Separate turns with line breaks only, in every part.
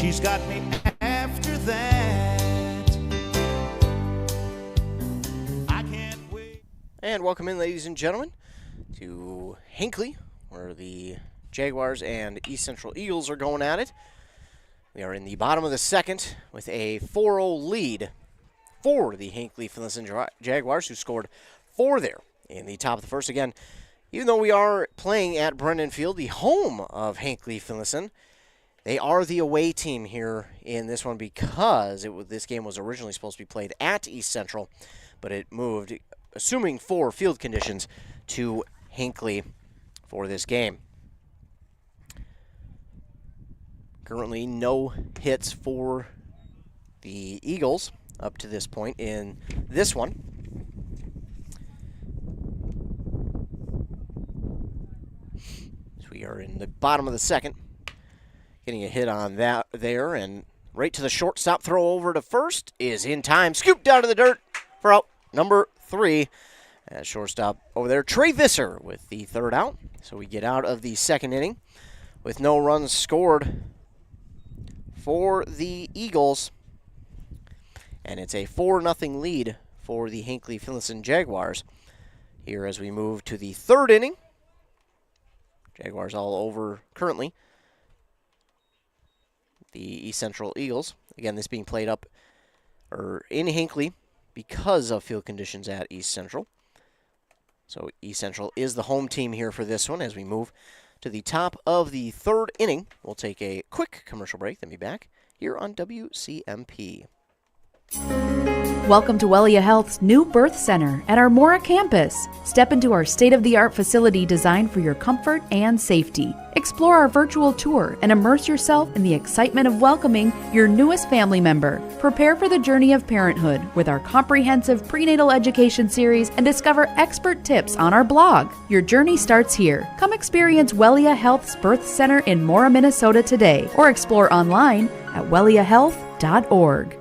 she's got me after that. I can't wait.
And welcome in, ladies and gentlemen, to Hinckley, where the Jaguars and East Central Eagles are going at it. We are in the bottom of the second with a 4-0 lead for the Hinckley-Finlayson Jaguars, who scored 4 there in the top of the first. Again, even though we are playing at Brendan Field, the home of Hinckley-Finlayson, they are the away team here in this one because this game was originally supposed to be played at East Central, but it moved, assuming for field conditions, to Hinckley for this game. Currently no hits for the Eagles up to this point in this one. So we are in the bottom of the second. Getting a hit on that there, and right to the shortstop. Throw over to first is in time. Scooped down to the dirt for out number 3. Shortstop over there, Trey Visser with the third out. So we get out of the second inning with no runs scored for the Eagles. And it's a 4-0 lead for the Hinckley-Finlayson Jaguars here as we move to the third inning. Jaguars all over currently the East Central Eagles. Again, this being played up in Hinckley because of field conditions at East Central. So East Central is the home team here for this one as we move to the top of the third inning. We'll take a quick commercial break, then be back here on WCMP.
Welcome to Wellia Health's new birth center at our Mora campus. Step into our state-of-the-art facility designed for your comfort and safety. Explore our virtual tour and immerse yourself in the excitement of welcoming your newest family member. Prepare for the journey of parenthood with our comprehensive prenatal education series and discover expert tips on our blog. Your journey starts here. Come experience Wellia Health's birth center in Mora, Minnesota today, or explore online at welliahealth.org.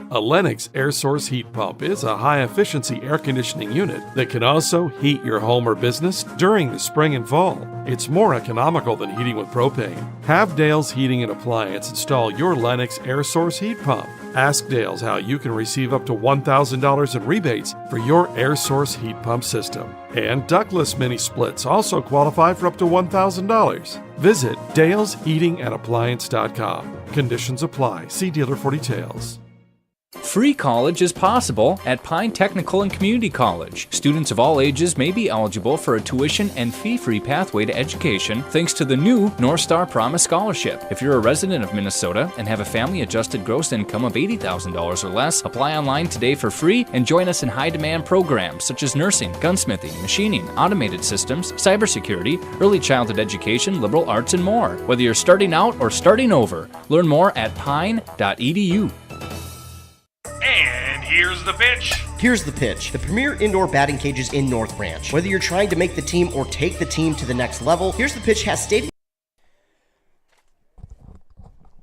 A Lennox air source heat pump is a high-efficiency air conditioning unit that can also heat your home or business during the spring and fall. It's more economical than heating with propane. Have Dale's Heating and Appliance install your Lennox air source heat pump. Ask Dale's how you can receive up to $1,000 in rebates for your air source heat pump system. And ductless mini splits also qualify for up to $1,000. Visit dalesheatingandappliance.com. Conditions apply. See dealer for details.
Free college is possible at Pine Technical and Community College. Students of all ages may be eligible for a tuition and fee-free pathway to education thanks to the new North Star Promise Scholarship. If you're a resident of Minnesota and have a family-adjusted gross income of $80,000 or less, apply online today for free and join us in high-demand programs such as nursing, gunsmithing, machining, automated systems, cybersecurity, early childhood education, liberal arts, and more. Whether you're starting out or starting over, learn more at pine.edu.
And here's the pitch.
Here's the pitch. The premier indoor batting cages in North Branch. Whether you're trying to make the team or take the team to the next level, Here's the Pitch has stated.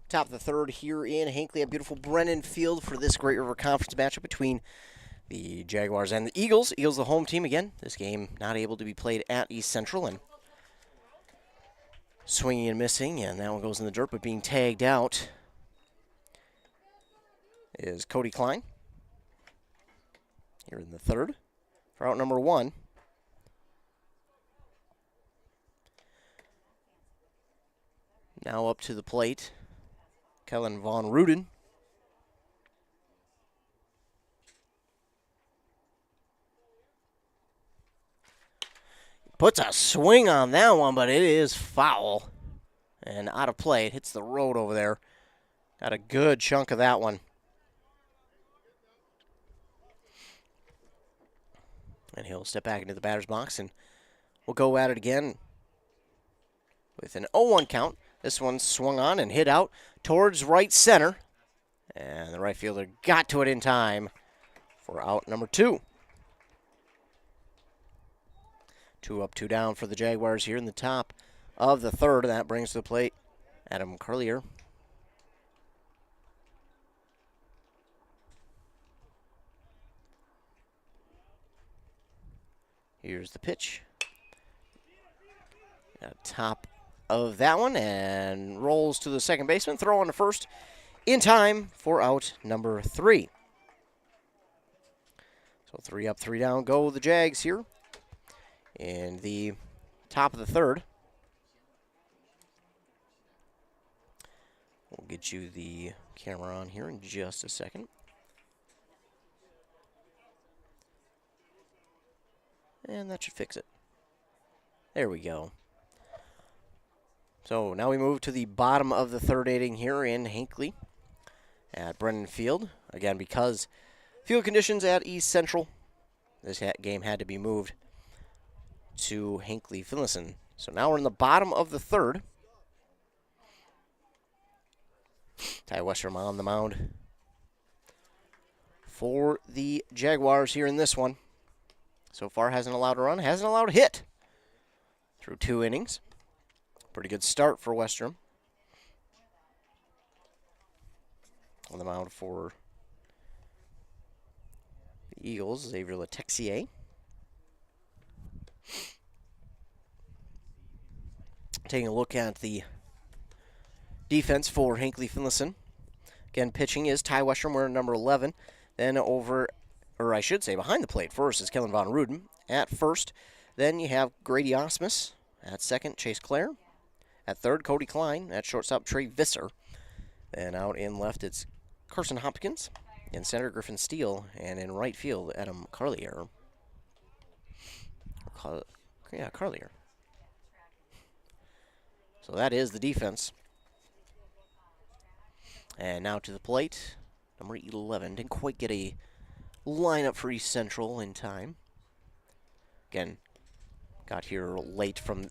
Top of the third here in Hinckley at beautiful Brennan Field for this Great River Conference matchup between the Jaguars and the Eagles. Eagles the home team again. This game not able to be played at East Central, and swinging and missing, and that one goes in the dirt, but being tagged out is Cody Klein here in the third for out number 1. Now up to the plate, Kellen Von Ruden. Puts a swing on that one, but it is foul and out of play. It hits the road over there. Got a good chunk of that one. And he'll step back into the batter's box, and we'll go at it again with an 0-1 count. This one swung on and hit out towards right center. And the right fielder got to it in time for out number 2. 2 up, 2 down for the Jaguars here in the top of the third. And that brings to the plate Adam Curlier. Here's the pitch. Top of that one and rolls to the second baseman. Throw on to first in time for out number 3. So 3 up, 3 down go the Jags here in the top of the third. We'll get you the camera on here in just a second. And that should fix it. There we go. So now we move to the bottom of the third inning here in Hinckley at Brennan Field. Again, because field conditions at East Central, this game had to be moved to Hinckley-Finlayson. So now we're in the bottom of the third. Ty Westrom on the mound for the Jaguars here in this one. So far hasn't allowed a run, hasn't allowed a hit through 2 innings. Pretty good start for Westrom. On the mound for the Eagles, Xavier Letexier. Taking a look at the defense for Hinckley-Finlayson. Again, pitching is Ty Westrom, wearing number 11. Then over, or I should say behind the plate first is Kellen Von Ruden at first. Then you have Grady Osmus at second, Chase Clare. At third, Cody Klein. At shortstop, Trey Visser. Then out in left, it's Carson Hopkins. In center, Griffin Steele. And in right field, Adam Carlier. Carlier. So that is the defense. And now to the plate, number 11. Didn't quite get a lineup for East Central in time. Again, got here late from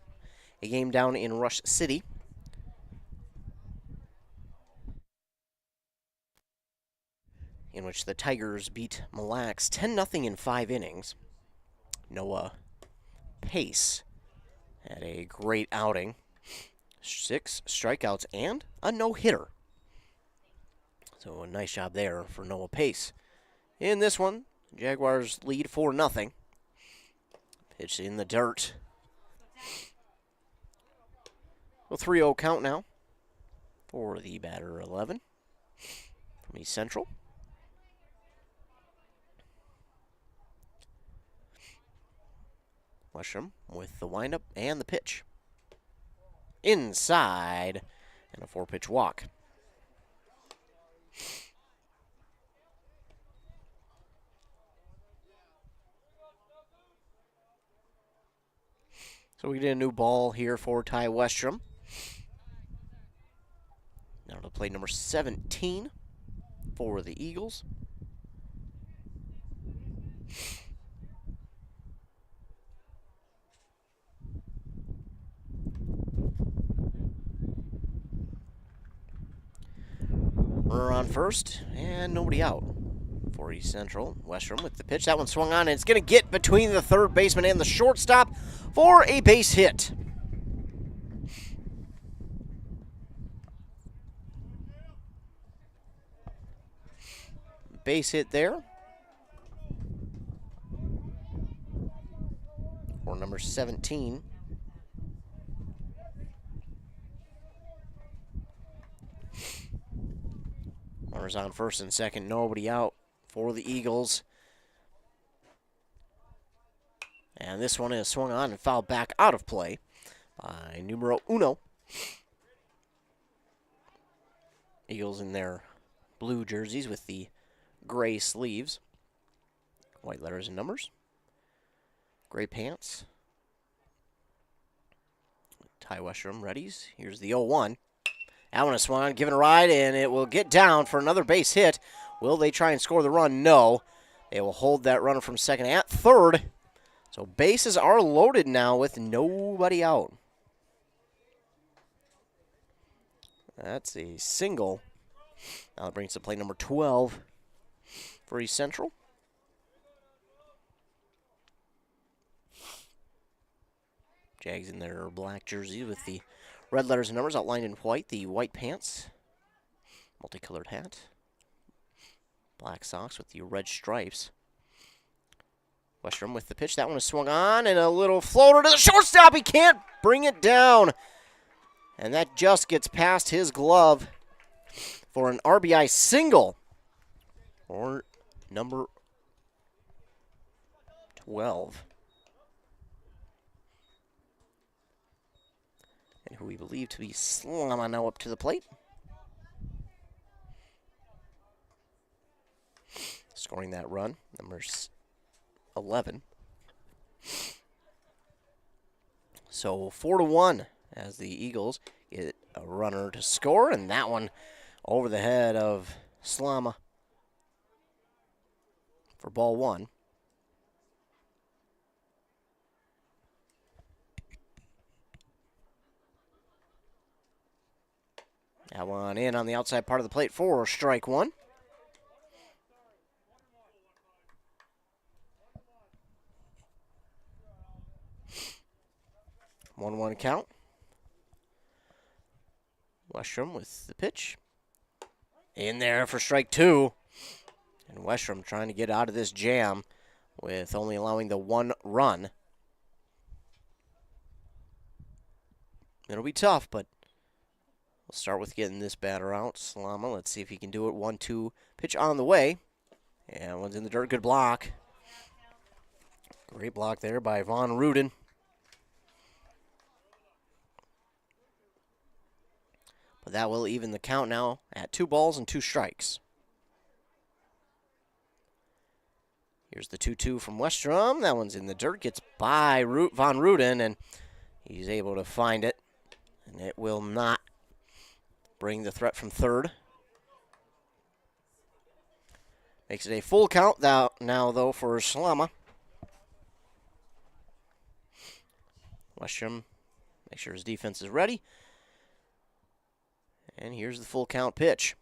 a game down in Rush City. In which the Tigers beat Mille Lacs 10-0 in 5 innings. Noah Pace had a great outing. 6 strikeouts and a no-hitter. So a nice job there for Noah Pace. In this one, Jaguars lead 4-0. Pitch in the dirt. A 3-0 count now for the batter 11 from East Central. Westrom with the windup and the pitch. Inside, and a 4-pitch walk. So we get a new ball here for Ty Westrom. Now to play number 17 for the Eagles. Runner on first, and nobody out for East Central. Westrom with the pitch. That one swung on, and it's going to get between the third baseman and the shortstop for a base hit. Base hit there for number 17. Runners on first and second, nobody out for the Eagles. And this one is swung on and fouled back out of play by numero uno. Eagles in their blue jerseys with the gray sleeves. White letters and numbers. Gray pants. Ty Westrom readies. Here's the 0-1. That one is swung on, given a ride, and it will get down for another base hit. Will they try and score the run? No. They will hold that runner from second at third. So bases are loaded now with nobody out. That's a single. Now that brings to play number 12 for East Central. Jags in their black jersey with the red letters and numbers outlined in white. The white pants, multicolored hat, black socks with the red stripes. Westrom with the pitch. That one is swung on, and a little floater to the shortstop. He can't bring it down. And that just gets past his glove for an RBI single. Or number 12. And who we believe to be Slama now up to the plate. Scoring that run, number 11. So 4-1 as the Eagles get a runner to score, and that one over the head of Slama for ball one. That one in on the outside part of the plate for strike one. 1-1 count. Westrom with the pitch. In there for strike two. And Westrom trying to get out of this jam with only allowing the one run. It'll be tough, but we'll start with getting this batter out. Slama, let's see if he can do it. 1-2 pitch on the way. And one's in the dirt. Good block. Great block there by Von Ruden. But that will even the count now at 2 balls and 2 strikes. Here's the 2-2 from Westrom. That one's in the dirt. Gets by Von Ruden, and he's able to find it. And it will not bring the threat from third. Makes it a full count now, though, for Slama. Westrom, make sure his defense is ready. And here's the full count pitch.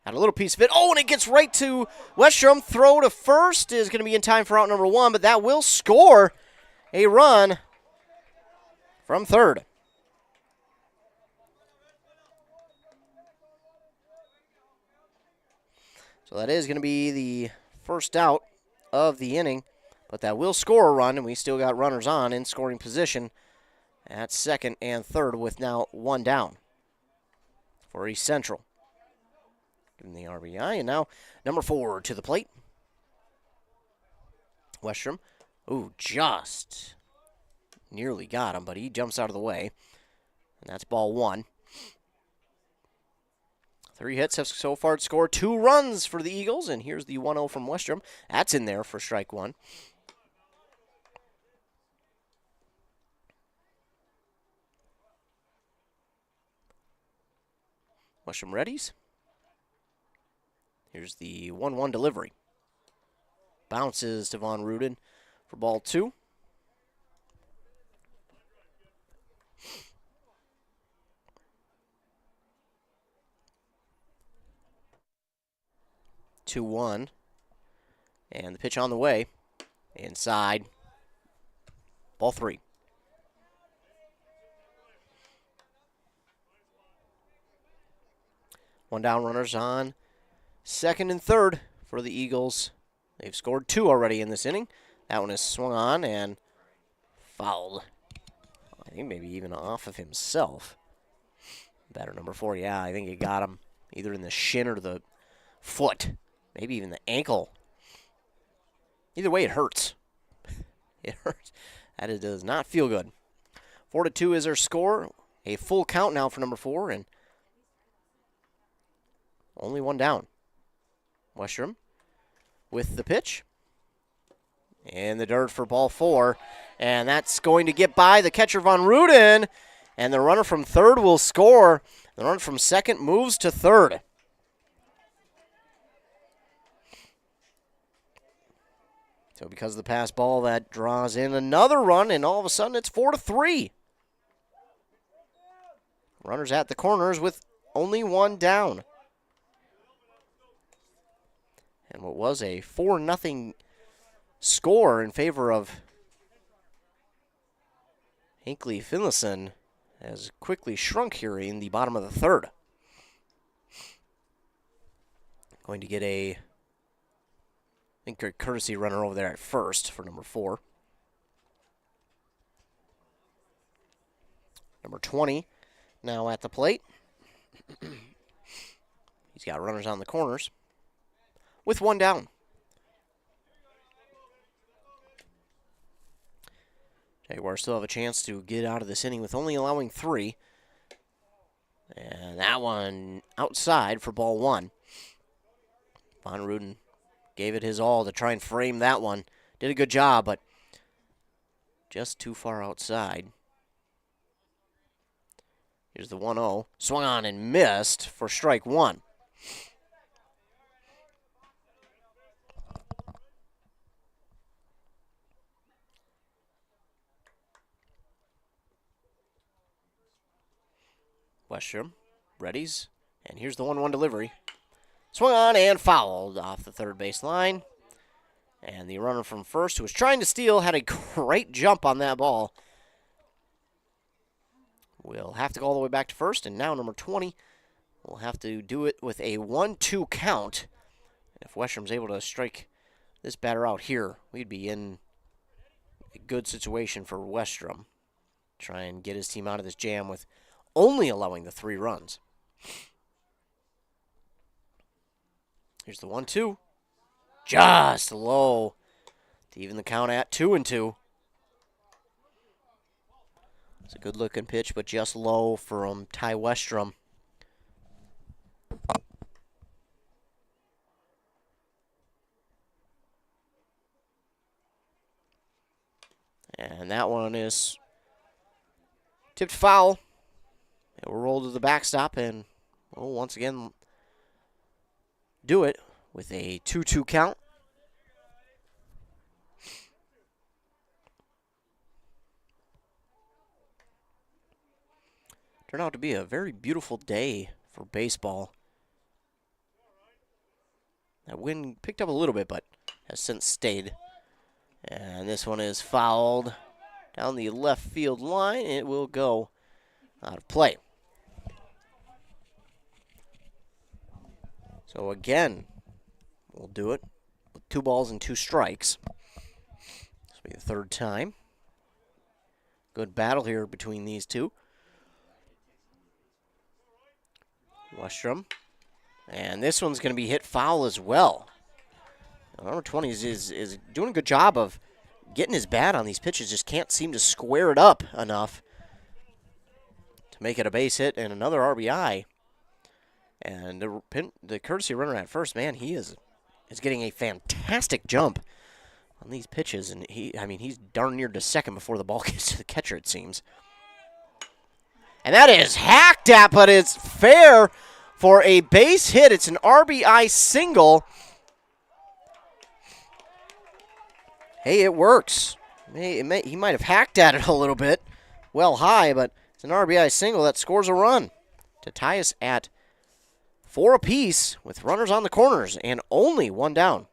Had a little piece of it. Oh, and it gets right to Westrom. Throw to first is going to be in time for out number 1, but that will score a run from third. So that is going to be the first out of the inning, but that will score a run, and we still got runners on in scoring position at second and third with now 1 down for East Central. Giving the RBI, and now number 4 to the plate. Westrom, ooh, just nearly got him, but he jumps out of the way, and that's ball 1. 3 hits have so far scored 2 runs for the Eagles, and here's the 1-0 from Westrom. That's in there for strike 1. Westrom readies. Here's the 1-1 delivery. Bounces to Von Ruden for ball 2. Two-one, and the pitch on the way, inside, ball 3. One down, runners on second and third for the Eagles. They've scored 2 already in this inning. That one is swung on and fouled. I think maybe even off of himself. Batter number 4, yeah, I think he got him either in the shin or the foot. Maybe even the ankle. Either way, it hurts. It hurts. That does not feel good. 4-2 is our score. A full count now for number 4, and only 1 down. Westrom with the pitch. In the dirt for ball 4. And that's going to get by the catcher, Von Ruden. And the runner from third will score. The runner from second moves to third. So because of the pass ball, that draws in another run, and all of a sudden it's 4-3. Runners at the corners with only 1 down. And what was a 4-0 score in favor of Hinckley-Finlayson has quickly shrunk here in the bottom of the third. Going to get a courtesy runner over there at first for number 4. Number 20 now at the plate. He's got runners on the corners with one down. Jaguars still have a chance to get out of this inning with only allowing 3. And that one outside for ball 1. Von Ruden gave it his all to try and frame that one. Did a good job, but just too far outside. Here's the 1-0. Swung on and missed for strike 1. Westrom readies, and here's the 1-1 delivery. Swung on and fouled off the third base line. And the runner from first, who was trying to steal, had a great jump on that ball. Will have to go all the way back to first, and now number 20 will have to do it with a 1-2 count. If Westrom's able to strike this batter out here, we'd be in a good situation for Westrom. Try and get his team out of this jam with only allowing the 3 runs. Here's the 1-2. Just low to even the count at 2-2. It's a good-looking pitch, but just low from Ty Westrom. And that one is tipped foul. It will roll to the backstop and will once again do it with a 2-2 count. Turned out to be a very beautiful day for baseball. That wind picked up a little bit, but has since stayed. And this one is fouled down the left field line. It will go out of play. So again, we'll do it with 2 balls and 2 strikes. This will be the 3rd time. Good battle here between these two. Westrom. And this one's going to be hit foul as well. Number 20 is doing a good job of getting his bat on these pitches. Just can't seem to square it up enough to make it a base hit and another RBI. And the courtesy runner at first, man, he is getting a fantastic jump on these pitches. And he's darn near to second before the ball gets to the catcher, it seems. And that is hacked at, but it's fair for a base hit. It's an RBI single. Hey, it works. He might have hacked at it a little bit, well high, but it's an RBI single that scores a run to tie us at 4 apiece with runners on the corners and only 1 down.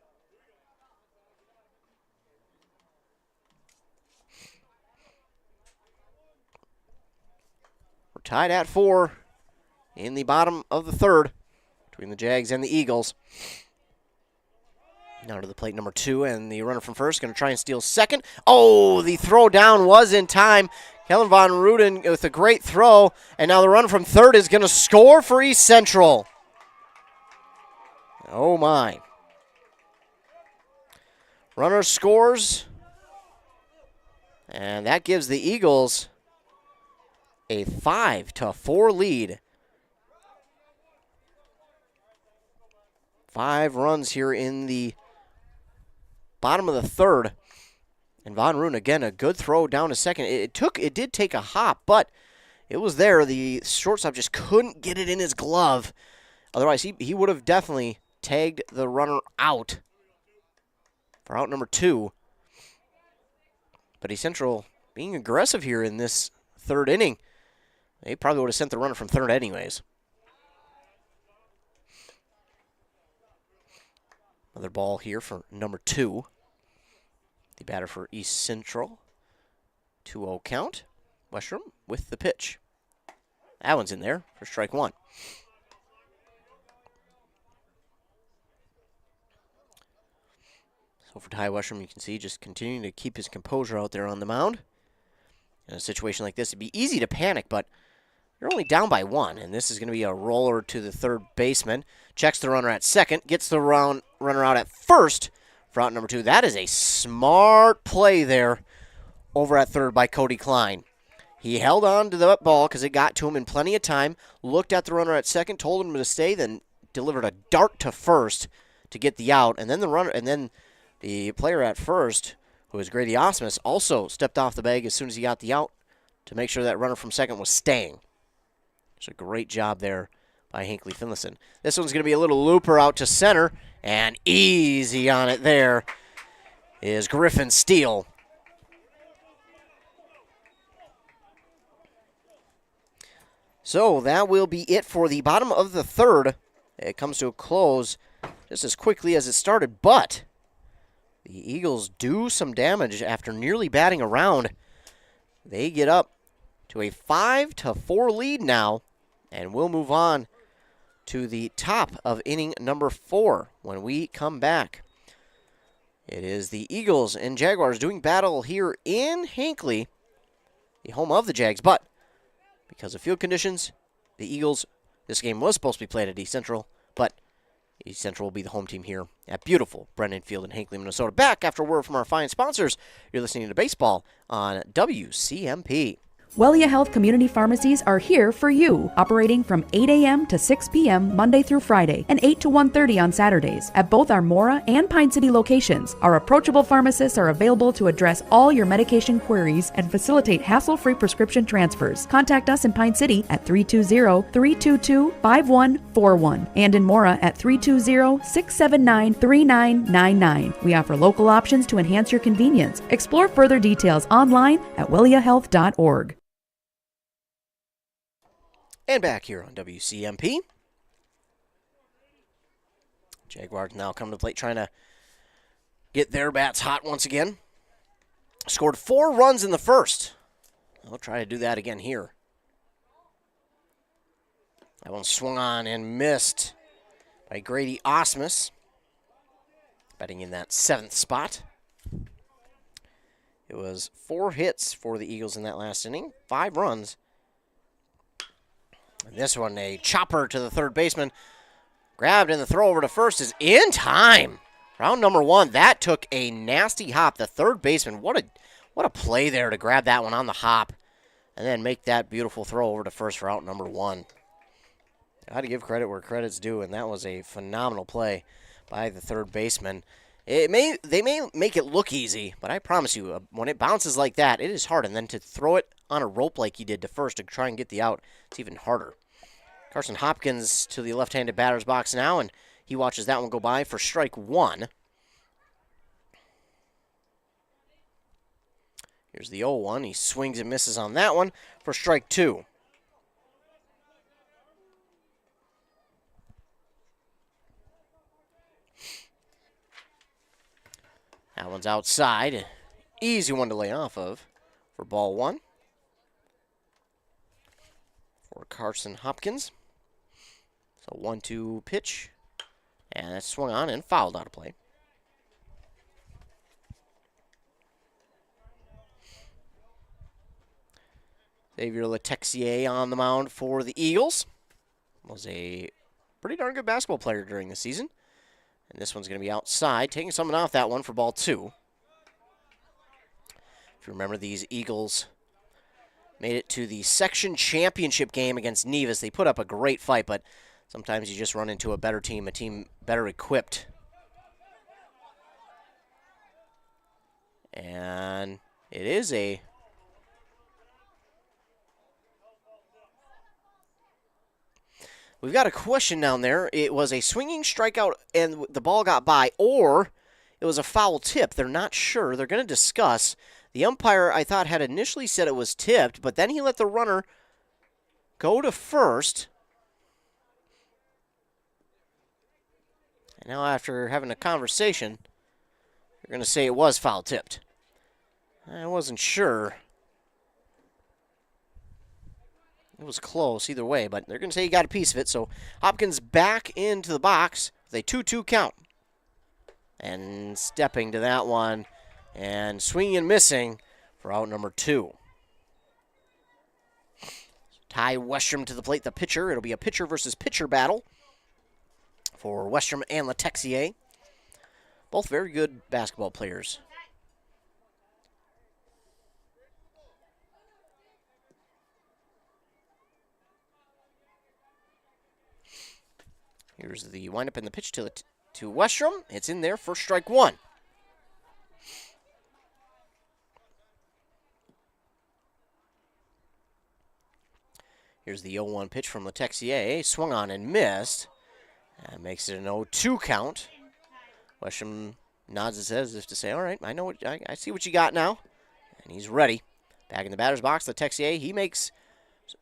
We're tied at 4 in the bottom of the 3rd between the Jags and the Eagles. Now to the plate, number 2, and the runner from first going to try and steal second. Oh, the throw down was in time. Kellen Von Ruden with a great throw, and now the runner from third is going to score for East Central. Oh, my. Runner scores, and that gives the Eagles a 5-4 lead. 5 runs here in the bottom of the 3rd. And Von Ruden, again, a good throw down to second. It did take a hop, but it was there. The shortstop just couldn't get it in his glove. Otherwise, he would have definitely tagged the runner out for out number 2. But East Central being aggressive here in this 3rd inning. They probably would have sent the runner from third anyways. Another ball here for number 2. The batter for East Central. 2-0 count. Westrom with the pitch. That one's in there for strike 1. So for Ty Westrom, you can see just continuing to keep his composure out there on the mound. In a situation like this, it'd be easy to panic, but You're only down by 1, and this is going to be a roller to the third baseman. Checks the runner at second, gets the runner out at first for out number 2. That is a smart play there over at third by Cody Klein. He held on to the ball because it got to him in plenty of time, looked at the runner at second, told him to stay, then delivered a dart to first to get the out, and then the player at first, who was Grady Osmus, also stepped off the bag as soon as he got the out to make sure that runner from second was staying. It's a great job there by Hinckley-Finlayson. This one's going to be a little looper out to center, and easy on it there is Griffin Steele. So that will be it for the bottom of the third. It comes to a close just as quickly as it started, but the Eagles do some damage after nearly batting around. They get up to a 5-4 lead now, and we'll move on to the top of inning number 4 when we come back. It is the Eagles and Jaguars doing battle here in Hinckley, the home of the Jags, but because of field conditions, the Eagles, this game was supposed to be played at East Central, but East Central will be the home team here at beautiful Brennan Field in Hinckley, Minnesota. Back after a word from our fine sponsors. You're listening to baseball on WCMP.
Wellia Health Community Pharmacies are here for you, operating from 8 a.m. to 6 p.m. Monday through Friday and 8 to 1:30 on Saturdays at both our Mora and Pine City locations. Our approachable pharmacists are available to address all your medication queries and facilitate hassle-free prescription transfers. Contact us in Pine City at 320-322-5141 and in Mora at 320-679-3999. We offer local options to enhance your convenience. Explore further details online at welliahealth.org.
And back here on WCMP. Jaguars now come to the plate trying to get their bats hot once again. Scored 4 runs in the first. They'll try to do that again here. That one swung on and missed by Grady Osmus, batting in that 7th spot. It was 4 hits for the Eagles in that last inning, 5 runs. And this one, a chopper to the third baseman. Grabbed, and the throw over to first is in time. Round number 1. That took a nasty hop. The third baseman, what a play there to grab that one on the hop and then make that beautiful throw over to first for out number 1. I had to give credit where credit's due, and that was a phenomenal play by the third baseman. They may make it look easy, but I promise you, when it bounces like that, it is hard. And then to throw it on a rope like he did to first to try and get the out, it's even harder. Carson Hopkins to the left-handed batter's box now, and he watches that one go by for strike 1. Here's the 0-1. He swings and misses on that one for strike 2. That one's outside. Easy one to lay off of for ball 1 for Carson Hopkins. So 1-2 pitch. And that's swung on and fouled out of play. Xavier Letexier on the mound for the Eagles. Was a pretty darn good basketball player during the season. And this one's going to be outside, taking someone off that one for ball 2. If you remember, these Eagles made it to the section championship game against Nevis. They put up a great fight, but sometimes you just run into a better team, a team better equipped. And it is a... We've got a question down there. It was a swinging strikeout and the ball got by, or it was a foul tip. They're not sure. They're going to discuss. The umpire, I thought, had initially said it was tipped, but then he let the runner go to first. And now after having a conversation, they're going to say it was foul tipped. I wasn't sure. It was close either way, but they're going to say he got a piece of it. So Hopkins back into the box with a 2-2 count. And stepping to that one and swinging and missing for out number 2. Ty Westrom to the plate, the pitcher. It'll be a pitcher versus pitcher battle for Westrom and Letexier. Both very good basketball players. Here's the windup and the pitch to Westrom. It's in there for strike one. Here's the 0-1 pitch from Letexier. Swung on and missed. That makes it an 0-2 count. Westrom nods his head as if to say, all right, I know what I see what you got now. And he's ready. Back in the batter's box, Letexier, he makes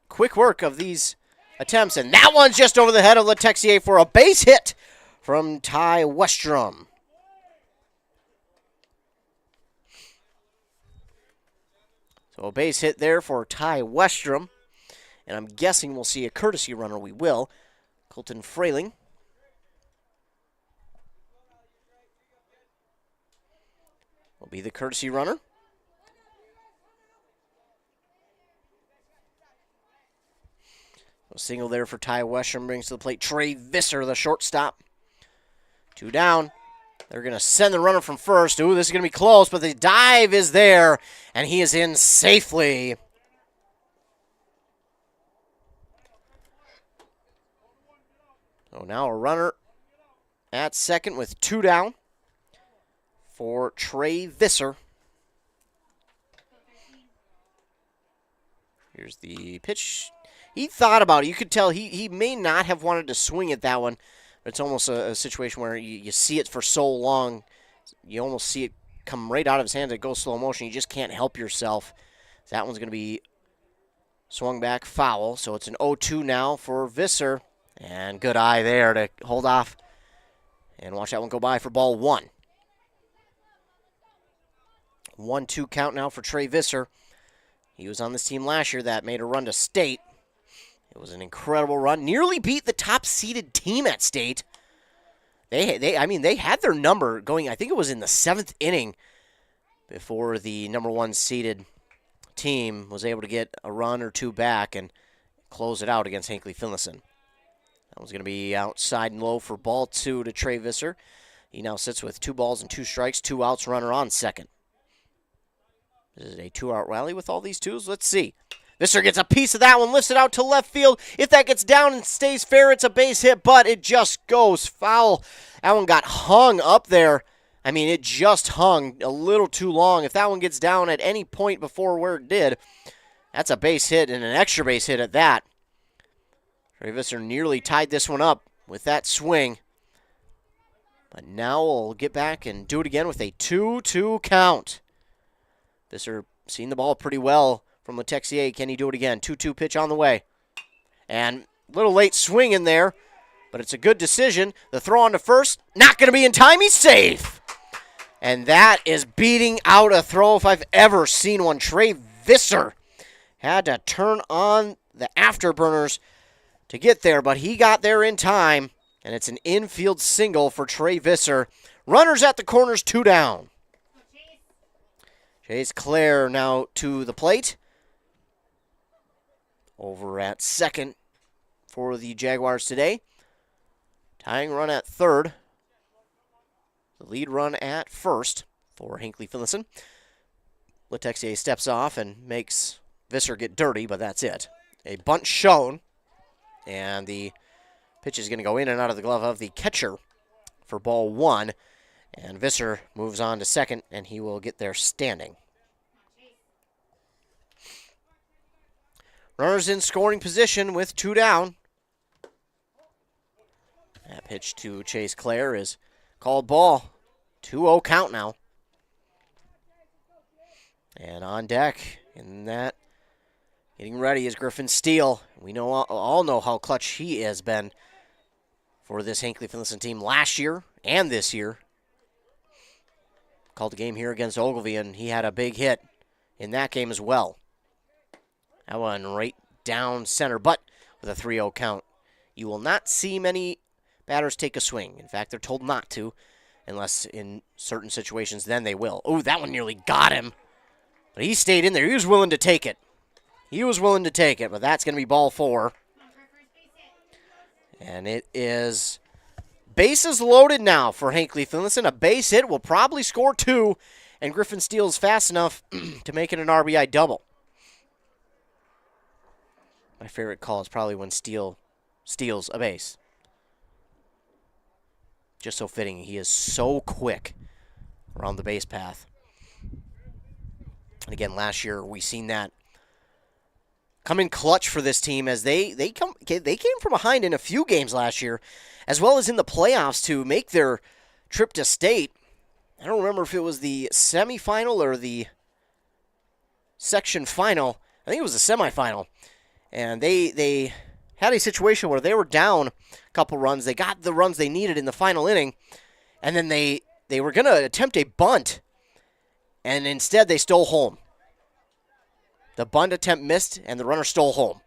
quick work of these attempts, and that one's just over the head of Letexier for a base hit from Ty Westrom. So a base hit there for Ty Westrom, and I'm guessing we'll see a courtesy runner. We will. Colton Frayling. Will be the courtesy runner. A single there for Ty Westrom brings to the plate Trey Visser, the shortstop. 2 down. They're going to send the runner from first. Ooh, this is going to be close, but the dive is there, and he is in safely. So now a runner at second with 2 down for Trey Visser. Here's the pitch. He thought about it. You could tell he may not have wanted to swing at that one, but it's almost a situation where you see it for so long, you almost see it come right out of his hands. It goes slow motion. You just can't help yourself. That one's going to be swung back foul, so it's an 0-2 now for Visser. And good eye there to hold off and watch that one go by for ball 1. 1-2 count now for Trey Visser. He was on this team last year that made a run to state. It was an incredible run. Nearly beat the top-seeded team at state. They had their number going, I think it was in the 7th inning before the number 1 seeded team was able to get a run or 2 back and close it out against Hinckley-Finlayson. That was going to be outside and low for ball 2 to Trey Visser. He now sits with 2 balls and 2 strikes, 2 outs, runner on second. This is a 2-out rally with all these 2s. Let's see. Visser gets a piece of that one, lifts it out to left field. If that gets down and stays fair, it's a base hit, but it just goes foul. That one got hung up there. I mean, it just hung a little too long. If that one gets down at any point before where it did, that's a base hit and an extra base hit at that. Trey Visser nearly tied this one up with that swing. But now we'll get back and do it again with a 2-2 count. Visser seen the ball pretty well from Letexier. Can he do it again? 2-2 pitch on the way. And a little late swing in there, but it's a good decision. The throw on to first, not going to be in time. He's safe. And that is beating out a throw if I've ever seen one. Trey Visser had to turn on the afterburners to get there, but he got there in time, and it's an infield single for Trey Visser. Runners at the corners, 2 down. Chase Clare now to the plate. Over at second for the Jaguars today. Tying run at third. The lead run at first for Hinckley-Finlayson. Letexier steps off and makes Visser get dirty, but that's it. A bunt shown. And the pitch is going to go in and out of the glove of the catcher for ball 1. And Visser moves on to second, and he will get there standing. Runners in scoring position with 2 down. That pitch to Chase Clare is called ball. 2-0 count now. And on deck in that, getting ready is Griffin Steele. We all know how clutch he has been for this Hinckley-Finlayson team last year and this year. Called the game here against Ogilvie, and he had a big hit in that game as well. That one right down center, but with a 3-0 count. You will not see many batters take a swing. In fact, they're told not to, unless in certain situations, then they will. Oh, that one nearly got him. But he stayed in there. He was willing to take it. He was willing to take it, but that's going to be ball 4. And it is bases loaded now for Hinckley-Finlayson. A base hit will probably score 2, and Griffin steals fast enough to make it an RBI double. My favorite call is probably when Steele steals a base. Just so fitting. He is so quick around the base path. And again, last year we seen that come in clutch for this team as they came from behind in a few games last year, as well as in the playoffs to make their trip to state. I don't remember if it was the semifinal or the section final. I think it was the semifinal. And they had a situation where they were down a couple runs. They got the runs they needed in the final inning, and then they were going to attempt a bunt, and instead they stole home. The bunt attempt missed, and the runner stole home.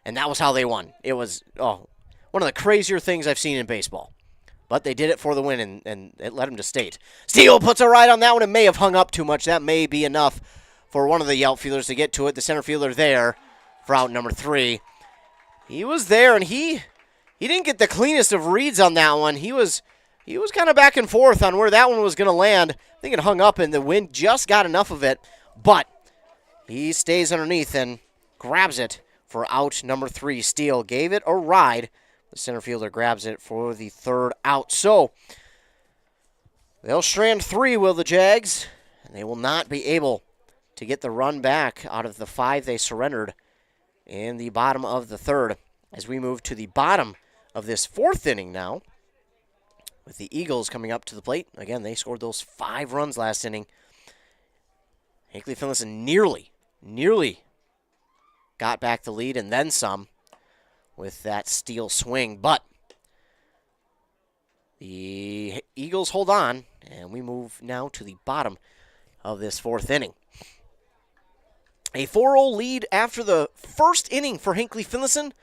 And that was how they won. It was one of the crazier things I've seen in baseball. But they did it for the win, and it led them to state. Steele puts a ride on that one. It may have hung up too much. That may be enough for one of the outfielders to get to it. The center fielder there for out number 3. He was there, and he didn't get the cleanest of reads on that one. He was kind of back and forth on where that one was going to land. I think it hung up, and the wind just got enough of it. But he stays underneath and grabs it for out number 3. Steele gave it a ride. The center fielder grabs it for the 3rd out. So they'll strand 3, will the Jags, and they will not be able to get the run back out of the 5 they surrendered in the bottom of the 3rd. As we move to the bottom of this 4th inning now, with the Eagles coming up to the plate. Again, they scored those 5 runs last inning. Hinckley-Finlayson nearly got back the lead and then some with that Steele swing. But the Eagles hold on, and we move now to the bottom of this 4th inning. A 4-0 lead after the 1st inning for Hinckley-Finlayson.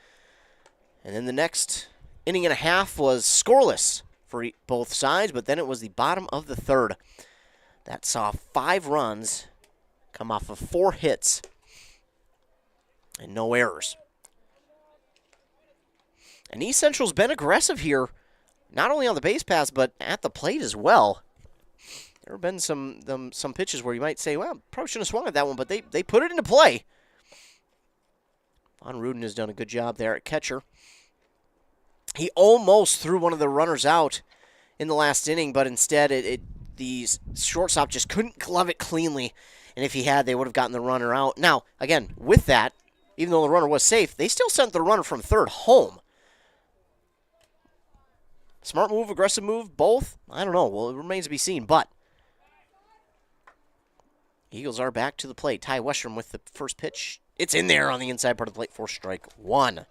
And then the next inning and a half was scoreless for both sides, but then it was the bottom of the 3rd that saw 5 runs come off of 4 hits and no errors. And East Central's been aggressive here, not only on the base paths, but at the plate as well. There have been some pitches where you might say, well, probably shouldn't have swung at that one, but they put it into play. Von Ruden has done a good job there at catcher. He almost threw one of the runners out in the last inning, but instead the shortstop just couldn't glove it cleanly. And if he had, they would have gotten the runner out. Now, again, with that, even though the runner was safe, they still sent the runner from 3rd home. Smart move, aggressive move, both? I don't know. Well, it remains to be seen, but Eagles are back to the plate. Ty Westrom with the first pitch. It's in there on the inside part of the plate for strike 1.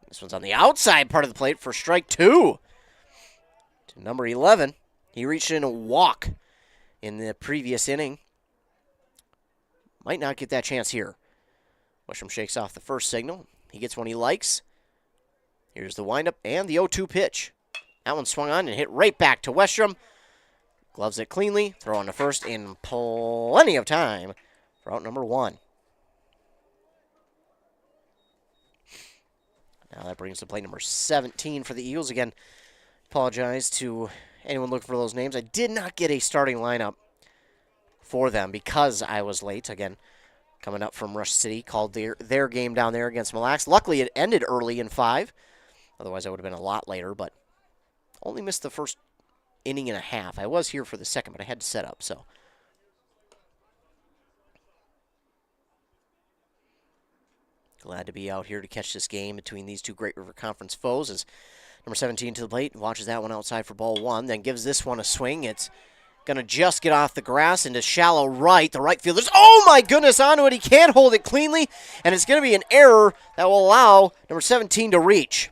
This one's on the outside part of the plate for strike 2. To number 11. He reached in a walk in the previous inning. Might not get that chance here. Westrom shakes off the first signal. He gets one he likes. Here's the windup and the 0-2 pitch. That one swung on and hit right back to Westrom. Gloves it cleanly. Throw on to first in plenty of time for out number 1. Now that brings to play number 17 for the Eagles. Again, apologize to anyone looking for those names. I did not get a starting lineup for them because I was late. Again, coming up from Rush City, called their game down there against Mille Lacs. Luckily, it ended early in 5. Otherwise, I would have been a lot later, but only missed the first inning and a half. I was here for the second, but I had to set up, so. Glad to be out here to catch this game between these two Great River Conference foes as number 17 to the plate, watches that one outside for ball 1, then gives this one a swing. It's going to just get off the grass into shallow right. The right fielder's, oh my goodness, onto it. He can't hold it cleanly, and it's going to be an error that will allow number 17 to reach.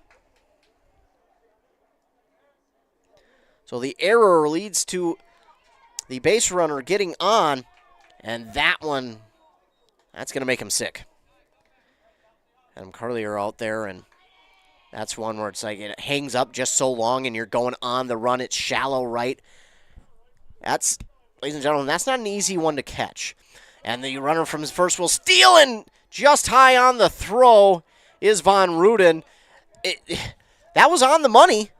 So the error leads to the base runner getting on, and that one, that's going to make him sick. Adam Carlier out there, and That's one where it's like it hangs up just so long and you're going on the run. It's shallow right. That's, ladies and gentlemen, that's not an easy one to catch. And the runner from his first will steal, and just high on the throw is Von Ruden. That was on the money,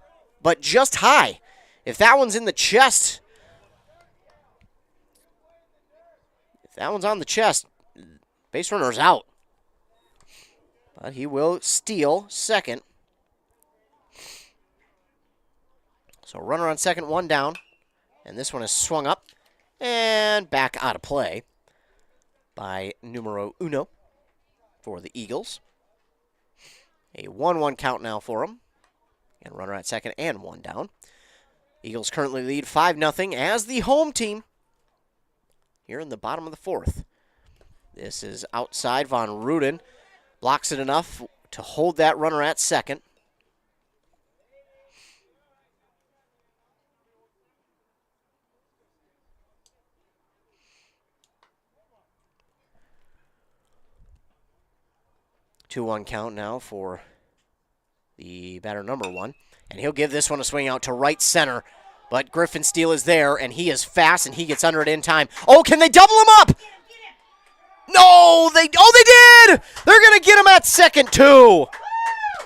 but just high. If that one's in the chest, base runner's out. But he will steal second. So runner on second, one down. And this one is swung up and back out of play by numero uno for the Eagles. A 1-1 count now for them. And runner at second and one down. Eagles currently lead 5-0 as the home team here in the bottom of the fourth. This is outside. Von Ruden blocks it enough to hold that runner at second. Two-one count now for the batter number one. And he'll give this one a swing out to right center. But Griffin Steele is there, and he is fast, and he gets under it in time. Oh, can they double him up? No, they did! They're going to get him at second, too.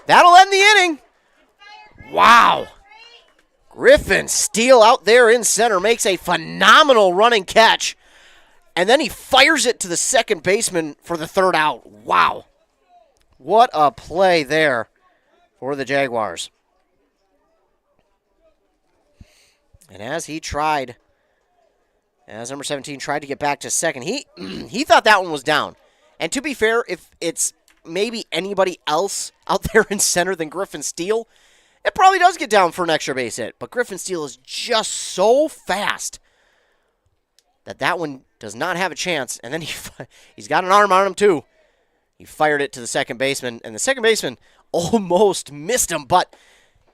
That'll end the inning. Wow. Griffin Steele out there in center makes a phenomenal running catch. And then he fires it to the second baseman for the third out. Wow. What a play there for the Jaguars. And as number 17 tried to get back to second, he thought that one was down. And to be fair, if it's maybe anybody else out there in center than Griffin Steele, it probably does get down for an extra base hit. But Griffin Steele is just so fast that one does not have a chance. And then he's got an arm on him too. He fired it to the second baseman, and the second baseman almost missed him, but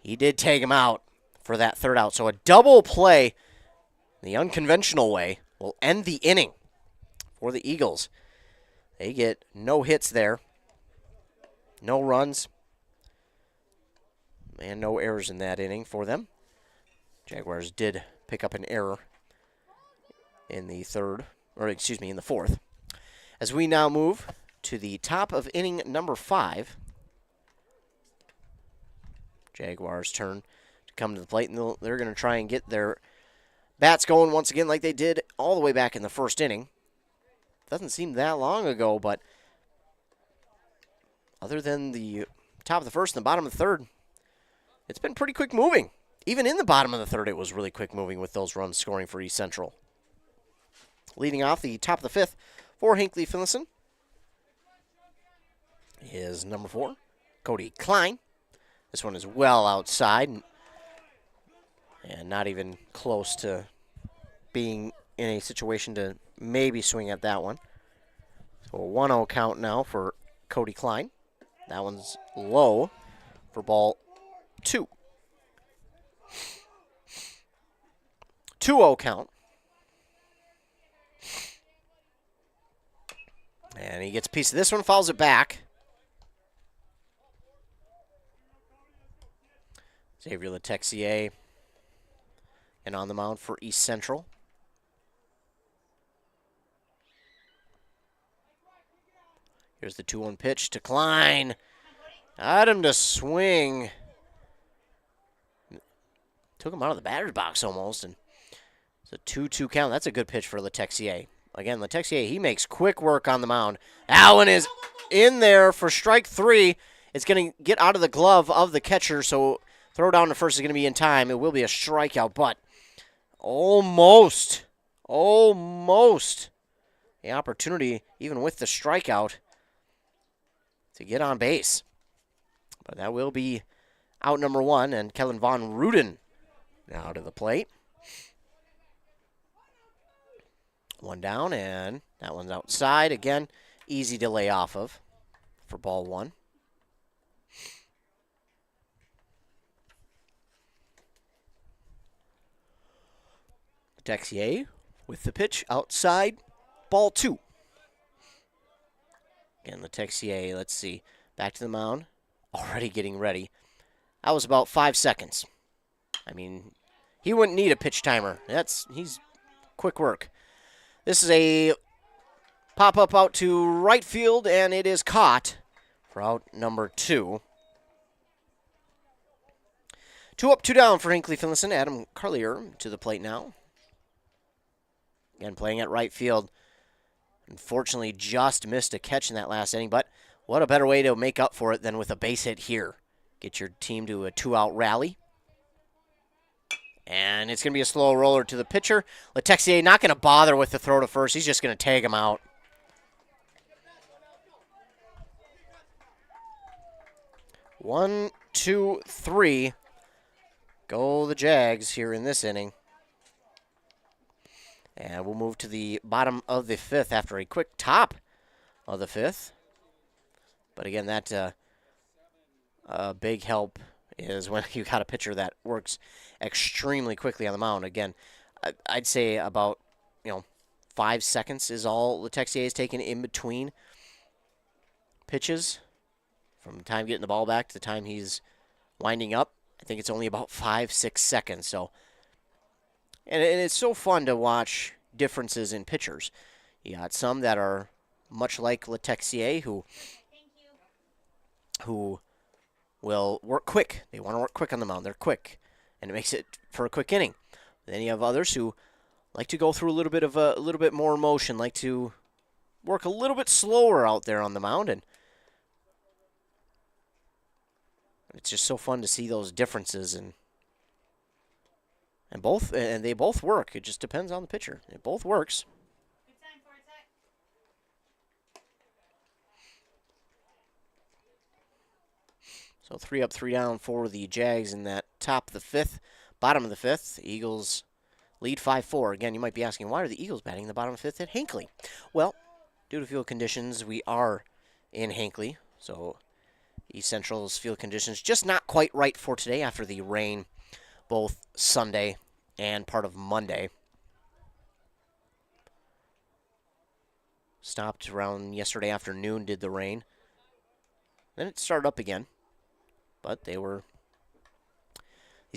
he did take him out for that third out. So a double play the unconventional way will end the inning for the Eagles. They get no hits there, no runs, and no errors in that inning for them. Jaguars did pick up an error in the fourth. As we now move to the top of inning number 5. Jaguars' turn to come to the plate, and they're going to try and get their bats going once again like they did all the way back in the first inning. Doesn't seem that long ago, but other than the top of the first and the bottom of the third, it's been pretty quick moving. Even in the bottom of the third, it was really quick moving with those runs scoring for East Central. Leading off the top of the fifth for Hinckley-Finlayson is number 4, Cody Klein. This one is well outside and not even close to being in a situation to maybe swing at that one. So a 1-0 count now for Cody Klein. That one's low for ball 2. 2-0 count. And he gets a piece of this one, fouls it back. Xavier Letexier and on the mound for East Central. Here's the 2-1 pitch to Klein. Got him to swing. Took him out of the batter's box almost. And it's a 2-2 count. That's a good pitch for Letexier. Again, Letexier, he makes quick work on the mound. Allen is in there for strike 3. It's going to get out of the glove of the catcher, so throw down to first is going to be in time. It will be a strikeout, but almost the opportunity, even with the strikeout, to get on base. But that will be out number 1, and Kellen Von Ruden now to the plate. 1 down, and that one's outside. Again, easy to lay off of for ball 1. Dexier with the pitch outside, ball 2. Again, Letexier, let's see, back to the mound, already getting ready. That was about 5 seconds. I mean, he wouldn't need a pitch timer. He's quick work. This is a pop-up out to right field, and it is caught for out number 2. 2 up, 2 down for Hinckley-Finlayson. Adam Carlier to the plate now. Again, playing at right field. Unfortunately, just missed a catch in that last inning, but what a better way to make up for it than with a base hit here. Get your team to a 2-out rally. And it's going to be a slow roller to the pitcher. Letexier not going to bother with the throw to first. He's just going to tag him out. One, two, three. Go the Jags here in this inning. And we'll move to the bottom of the 5th after a quick top of the 5th. But again, that big help is when you got a pitcher that works extremely quickly on the mound. Again, I'd say about 5 seconds is all Letexier has taken in between pitches. From the time getting the ball back to the time he's winding up, I think it's only about 5-6 seconds. So, and it's so fun to watch differences in pitchers. You got some that are much like Letexier who will work quick. They want to work quick on the mound. They're quick, and it makes it for a quick inning. Then you have others who like to go through a little bit more motion, like to work a little bit slower out there on the mound, and it's just so fun to see those differences, and they both work. It just depends on the pitcher. It both works. So 3 up, 3 down for the Jags in that top of the 5th, bottom of the 5th. Eagles lead 5-4. Again, you might be asking, why are the Eagles batting the bottom of the 5th at Hinckley? Well, due to field conditions, we are in Hinckley, so East Central's field conditions just not quite right for today after the rain both Sunday and part of Monday. Stopped around yesterday afternoon, did the rain. Then it started up again. But these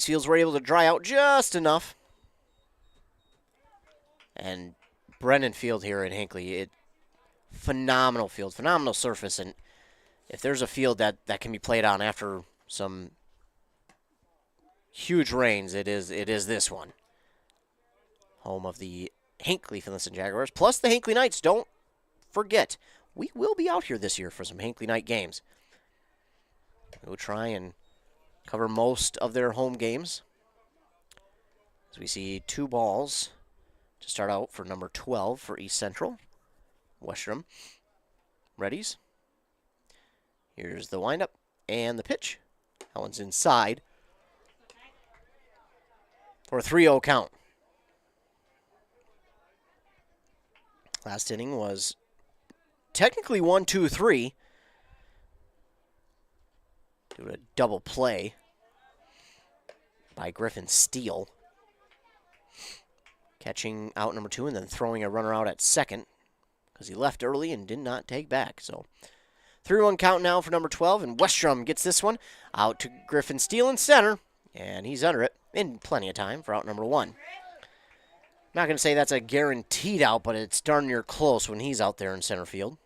fields were able to dry out just enough. And Brennan Field here in Hinckley, phenomenal field, phenomenal surface, and if there's a field that can be played on after some huge rains, it is this one. Home of the Hinckley-Finlayson Jaguars, plus the Hinckley Knights. Don't forget, we will be out here this year for some Hinckley Knight games. We'll try and cover most of their home games. As we see 2 balls to start out for number 12 for East Central. Westrum. Readies. Here's the windup and the pitch. That one's inside for a 3-0 count. Last inning was technically 1-2-3. Due to a double play by Griffin Steele. Catching out number 2 and then throwing a runner out at second because he left early and did not take back. So 3-1 count now for number 12, and Westrum gets this one out to Griffin Steele in center, and he's under it in plenty of time for out number 1. I'm not going to say that's a guaranteed out, but it's darn near close when he's out there in center field.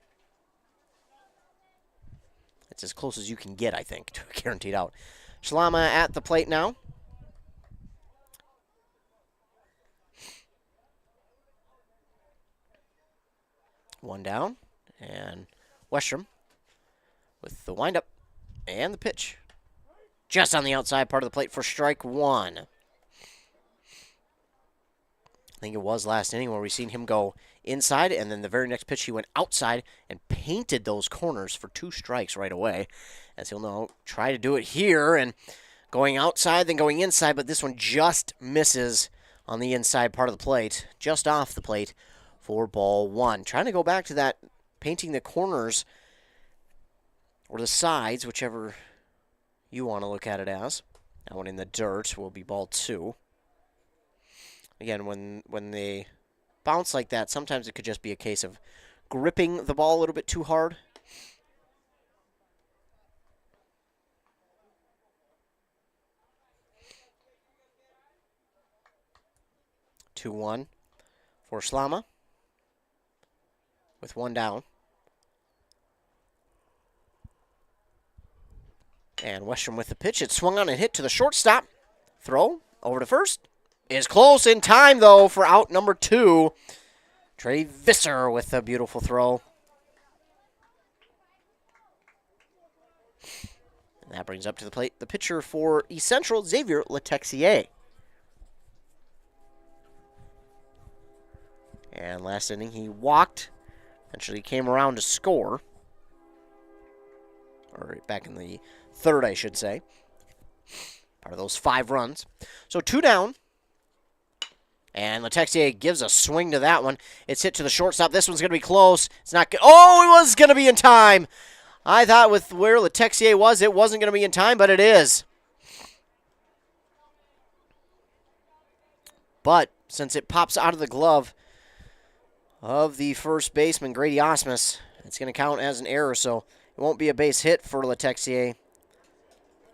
It's as close as you can get, I think, to a guaranteed out. Shalama at the plate now. One down, and Westrum with the windup and the pitch. Just on the outside part of the plate for strike 1. I think it was last inning where we seen him go inside, and then the very next pitch he went outside and painted those corners for 2 strikes right away. As he'll now try to do it here, and going outside, then going inside, but this one just misses on the inside part of the plate, just off the plate for ball 1. Trying to go back to that painting the corners or the sides, whichever you want to look at it as. That one in the dirt will be ball 2. Again, when they bounce like that, sometimes it could just be a case of gripping the ball a little bit too hard. 2-1 for Slama with 1 down. And Westrom with the pitch. It swung on and hit to the shortstop. Throw over to first. Is close in time, though, for out number 2. Trey Visser with a beautiful throw. And that brings up to the plate the pitcher for East Central, Xavier Letexier. And last inning, he walked. Eventually came around to score. Or back in the third, I should say. Part of those 5 runs. So 2 down. And Letexier gives a swing to that one. It's hit to the shortstop. This one's going to be close. It's not good. Oh, it was going to be in time. I thought with where Letexier was, it wasn't going to be in time, but it is. But since it pops out of the glove of the first baseman, Grady Osmus, it's going to count as an error, so it won't be a base hit for Letexier.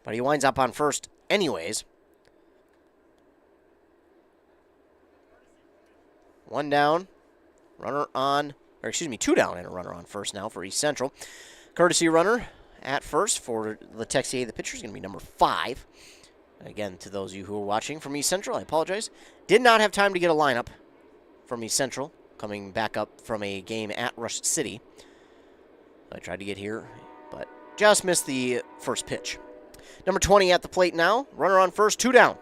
But he winds up on first anyways. 1 down, runner on, or excuse me, 2 down and a runner on first now for East Central. Courtesy runner at first for Letexier, the pitcher, is going to be number 5. Again, to those of you who are watching from East Central, I apologize. Did not have time to get a lineup from East Central, coming back up from a game at Rush City. I tried to get here, but just missed the first pitch. Number 20 at the plate now. Runner on first, 2 down.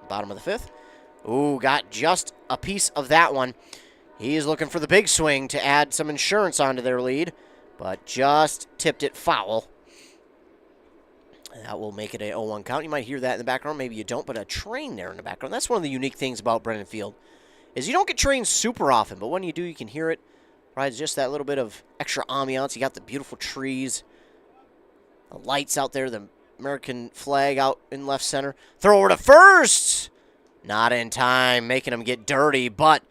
Bottom of the 5th. Ooh, got just a piece of that one. He's looking for the big swing to add some insurance onto their lead, but just tipped it foul. That will make it a 0-1 count. You might hear that in the background. Maybe you don't, but a train there in the background. That's one of the unique things about Brennan Field, is you don't get trains super often, but when you do, you can hear it. Provides just that little bit of extra ambiance. You got the beautiful trees, the lights out there, the American flag out in left center. Throw over to first. Not in time, making him get dirty, but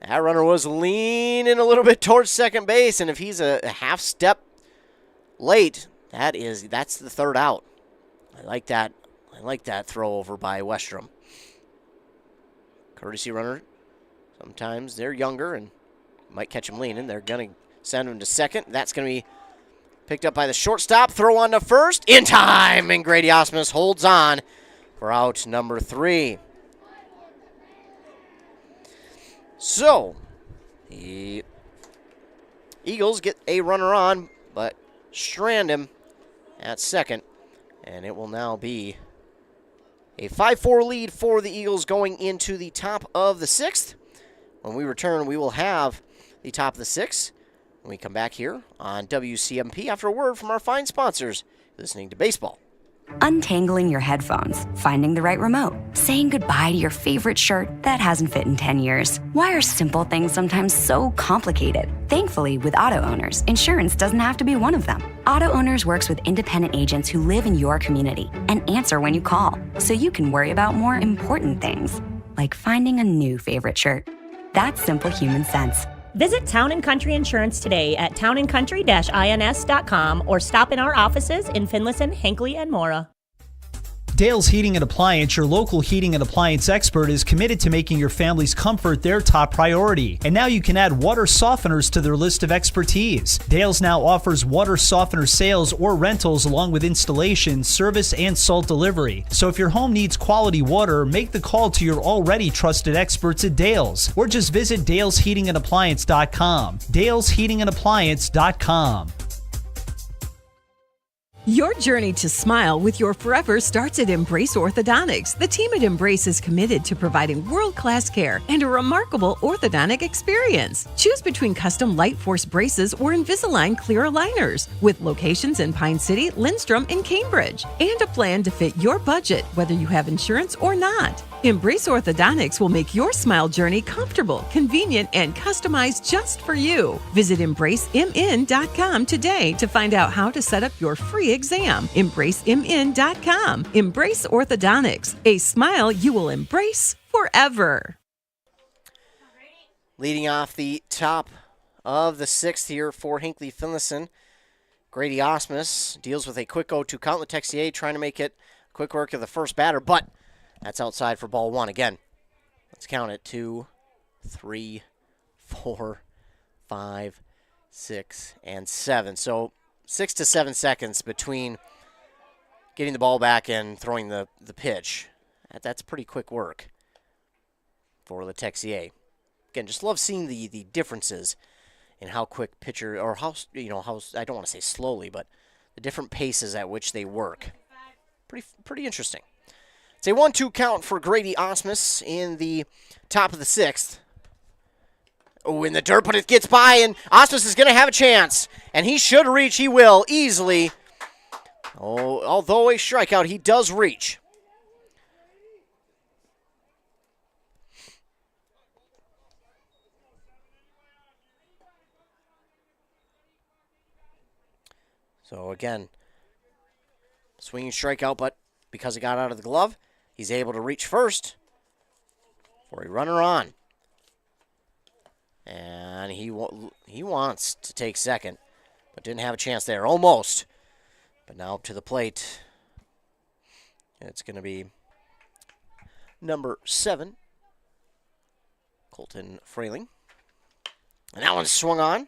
that runner was leaning a little bit towards second base, and if he's a half step late, that's the 3rd out. I like that. I like that throw over by Westrom. Courtesy runner. Sometimes they're younger and might catch him leaning. They're going to send him to second. That's going to be picked up by the shortstop. Throw on to first. In time, and Grady Osmus holds on for out number 3. So, the Eagles get a runner on, but strand him at second, and it will now be a 5-4 lead for the Eagles going into the top of the 6th. When we return, we will have the top of the 6th when we come back here on WCMP after a word from our fine sponsors. Listening to baseball.
Untangling your headphones, finding the right remote, saying goodbye to your favorite shirt that hasn't fit in 10 years. Why are simple things sometimes so complicated? Thankfully, with Auto Owners, insurance doesn't have to be one of them. Auto Owners works with independent agents who live in your community and answer when you call, so you can worry about more important things, like finding a new favorite shirt. That's simple human sense.
Visit Town & Country Insurance today at townandcountry-ins.com or stop in our offices in Finlayson, Hinckley, and Mora.
Dale's Heating and Appliance, your local heating and appliance expert, is committed to making your family's comfort their top priority. And now you can add water softeners to their list of expertise. Dale's now offers water softener sales or rentals along with installation, service, and salt delivery. So if your home needs quality water, make the call to your already trusted experts at Dale's, or just visit dalesheatingandappliance.com. dalesheatingandappliance.com.
Your journey to smile with your forever starts at Embrace Orthodontics. The team at Embrace is committed to providing world-class care and a remarkable orthodontic experience. Choose between custom Light Force braces or Invisalign clear aligners with locations in Pine City, Lindstrom, and Cambridge, and a plan to fit your budget, whether you have insurance or not. Embrace Orthodontics will make your smile journey comfortable, convenient, and customized just for you. Visit EmbraceMN.com today to find out how to set up your free exam. EmbraceMN.com. Embrace Orthodontics. A smile you will embrace forever.
Leading off the top of the 6th here for Hinckley-Finlayson, Grady Osmus deals with a quick 0-2 count. Letexier trying to make it quick work of the first batter, but that's outside for ball 1 again. Let's count it. 2, 3, 4, 5, 6, and 7. So 6 to 7 seconds between getting the ball back and throwing the pitch. That's pretty quick work for Le Texier. Again, just love seeing the differences in how quick pitcher, or how I don't want to say slowly, but the different paces at which they work. Pretty interesting. It's a 1-2 count for Grady Osmus in the top of the 6th. Oh, in the dirt, but it gets by, and Osmus is going to have a chance. And he should reach. He will, easily. Oh, although a strikeout, he does reach. So again, swinging strikeout, but because it got out of the glove, he's able to reach first for a runner on. And he wants to take second, but didn't have a chance there. Almost. But now up to the plate. It's going to be number 7, Colton Frayling. And that one's swung on.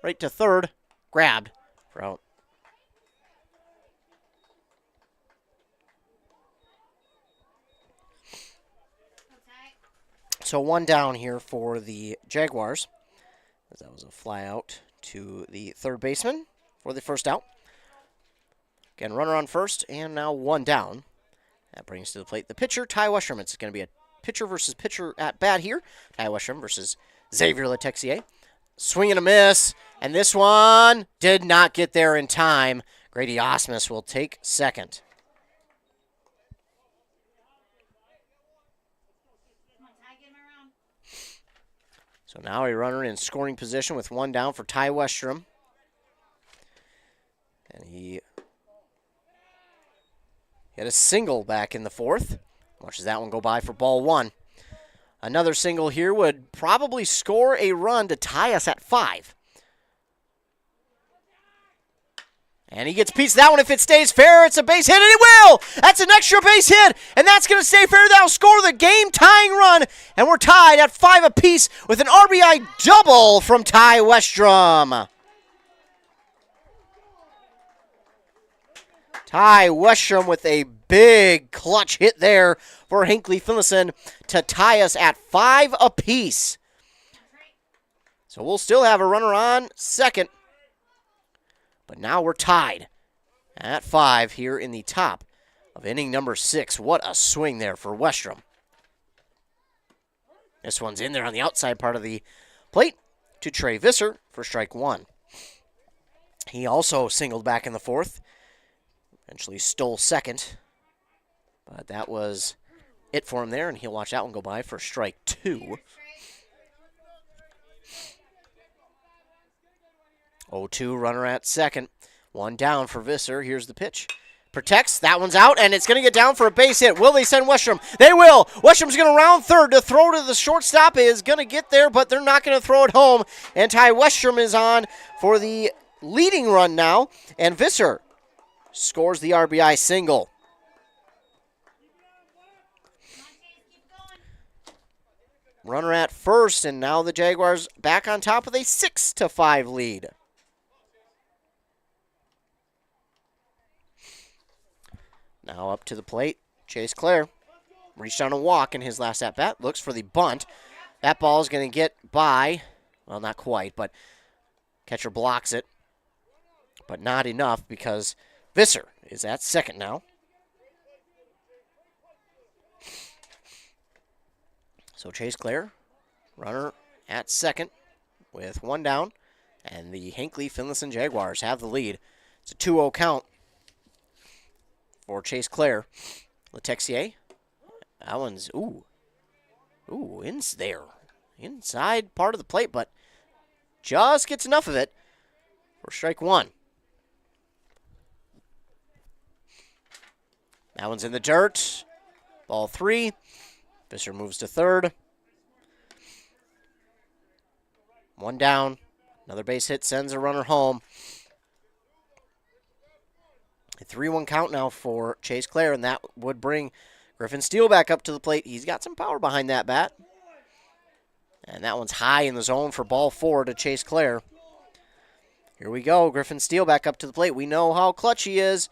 Right to third. Grabbed for out. So 1 down here for the Jaguars. That was a fly out to the third baseman for the first out. Again, runner on first, and now 1 down. That brings to the plate the pitcher, Ty Westrom. It's going to be a pitcher versus pitcher at bat here. Ty Westrom versus Xavier Le Texier. Swing and a miss, and this one did not get there in time. Grady Osmus will take second. So now a runner in scoring position with 1 down for Ty Westrom. And he had a single back in the 4th. Watches that one go by for ball 1. Another single here would probably score a run to tie us at 5. And he gets pieced that one. If it stays fair, it's a base hit, and it will! That's an extra base hit, and that's going to stay fair. That'll score the game-tying run, and we're tied at 5 apiece with an RBI double from Ty Westrom. Ty Westrom with a big clutch hit there for Hinckley-Finlayson to tie us at 5 apiece. So we'll still have a runner on second. But now we're tied at 5 here in the top of inning number 6. What a swing there for Westrom. This one's in there on the outside part of the plate to Trey Visser for strike 1. He also singled back in the 4th. Eventually stole second. But that was it for him there, and he'll watch that one go by for strike 2. 0-2, runner at second. 1 down for Visser. Here's the pitch. Protects. That one's out, and it's going to get down for a base hit. Will they send Westrom? They will. Westrom's going to round third. To throw to the shortstop is going to get there, but they're not going to throw it home. And Ty Westrom is on for the leading run now, and Visser scores the RBI single. Runner at first, and now the Jaguars back on top with a 6-5 lead. Now up to the plate, Chase Clare reached on a walk in his last at-bat, looks for the bunt. That ball is going to get by, well, not quite, but catcher blocks it, but not enough because Visser is at second now. So Chase Clare, runner at second with 1 down, and the Hinckley-Finlayson Jaguars have the lead. It's a 2-0 count for Chase Clare. Le Texier, that one's, in there. Inside part of the plate, but just gets enough of it for strike 1. That one's in the dirt. Ball 3. Visser moves to third. 1 down. Another base hit sends a runner home. A 3-1 count now for Chase Clare, and that would bring Griffin Steele back up to the plate. He's got some power behind that bat. And that one's high in the zone for ball 4 to Chase Clare. Here we go. Griffin Steele back up to the plate. We know how clutch he is.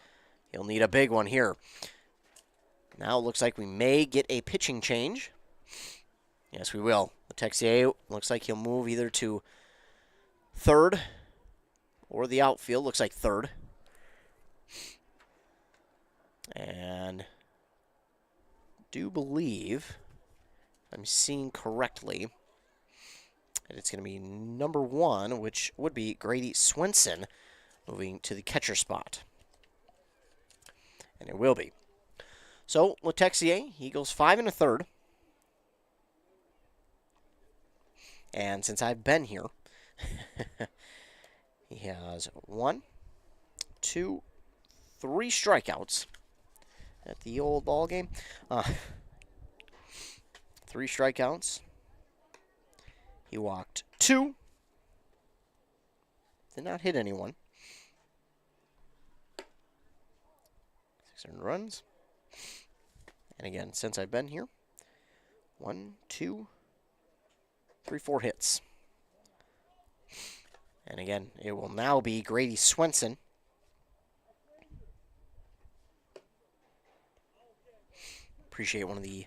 He'll need a big one here. Now it looks like we may get a pitching change. Yes, we will. Letexier looks like he'll move either to third or the outfield. Looks like third. And do believe I'm seeing correctly that it's going to be number 1, which would be Grady Swenson, moving to the catcher spot. And it will be. So, Letexier, he goes 5 1/3. And since I've been here, he has 1, 2, 3 strikeouts at the old ball game. 3 strikeouts. He walked 2. Did not hit anyone. 6 earned runs. And again, since I've been here, 1, 2, 3, 4 hits. And again, it will now be Grady Swenson. Appreciate one of the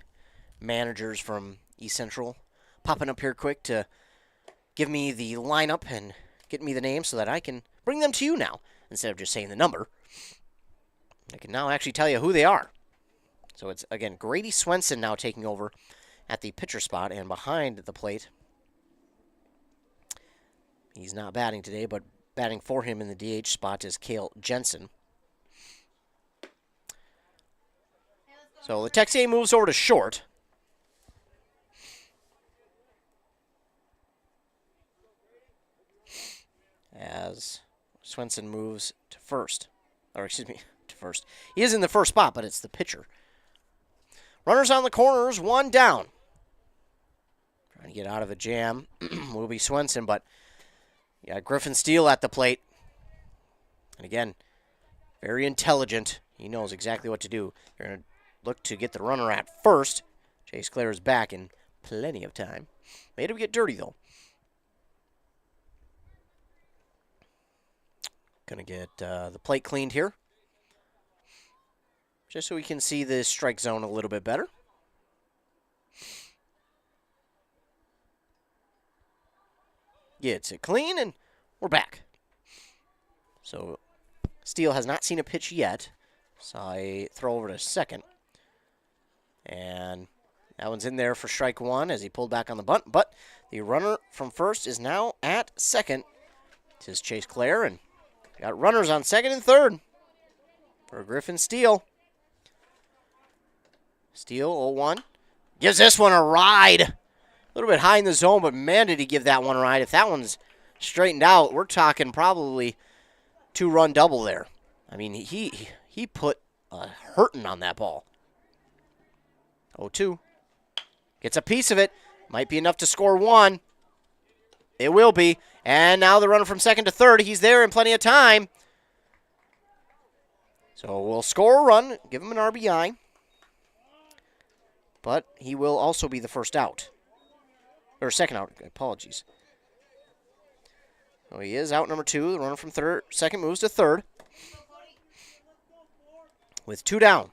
managers from East Central popping up here quick to give me the lineup and get me the name so that I can bring them to you now instead of just saying the number. I can now actually tell you who they are. So it's, again, Grady Swenson now taking over at the pitcher spot, and behind the plate, he's not batting today, but batting for him in the DH spot is Cale Jensen. So Letexier moves over to short. As Swenson moves to first. Or, excuse me, to first. He is in the first spot, but it's the pitcher. Runners on the corners, 1 down. Trying to get out of a jam will be Swenson, but you got Griffin Steele at the plate. And again, very intelligent. He knows exactly what to do. They're going to look to get the runner at first. Chase Clare is back in plenty of time. Made him get dirty, though. Going to get the plate cleaned here, just so we can see the strike zone a little bit better. Gets it clean, and we're back. So Steele has not seen a pitch yet, so I throw over to second. And that one's in there for strike 1 as he pulled back on the bunt, but the runner from first is now at second. This is Chase Clare, and got runners on second and third for Griffin Steele. Steele, 0-1. Gives this one a ride. A little bit high in the zone, but man, did he give that one a ride. If that one's straightened out, we're talking probably 2-run double there. I mean, he put a hurting on that ball. 0-2. Gets a piece of it. Might be enough to score 1. It will be. And now the runner from second to third. He's there in plenty of time. So we'll score a run, give him an RBI. But he will also be the first out. Or second out, apologies. So he is out number 2. The runner from second moves to third. With 2 down.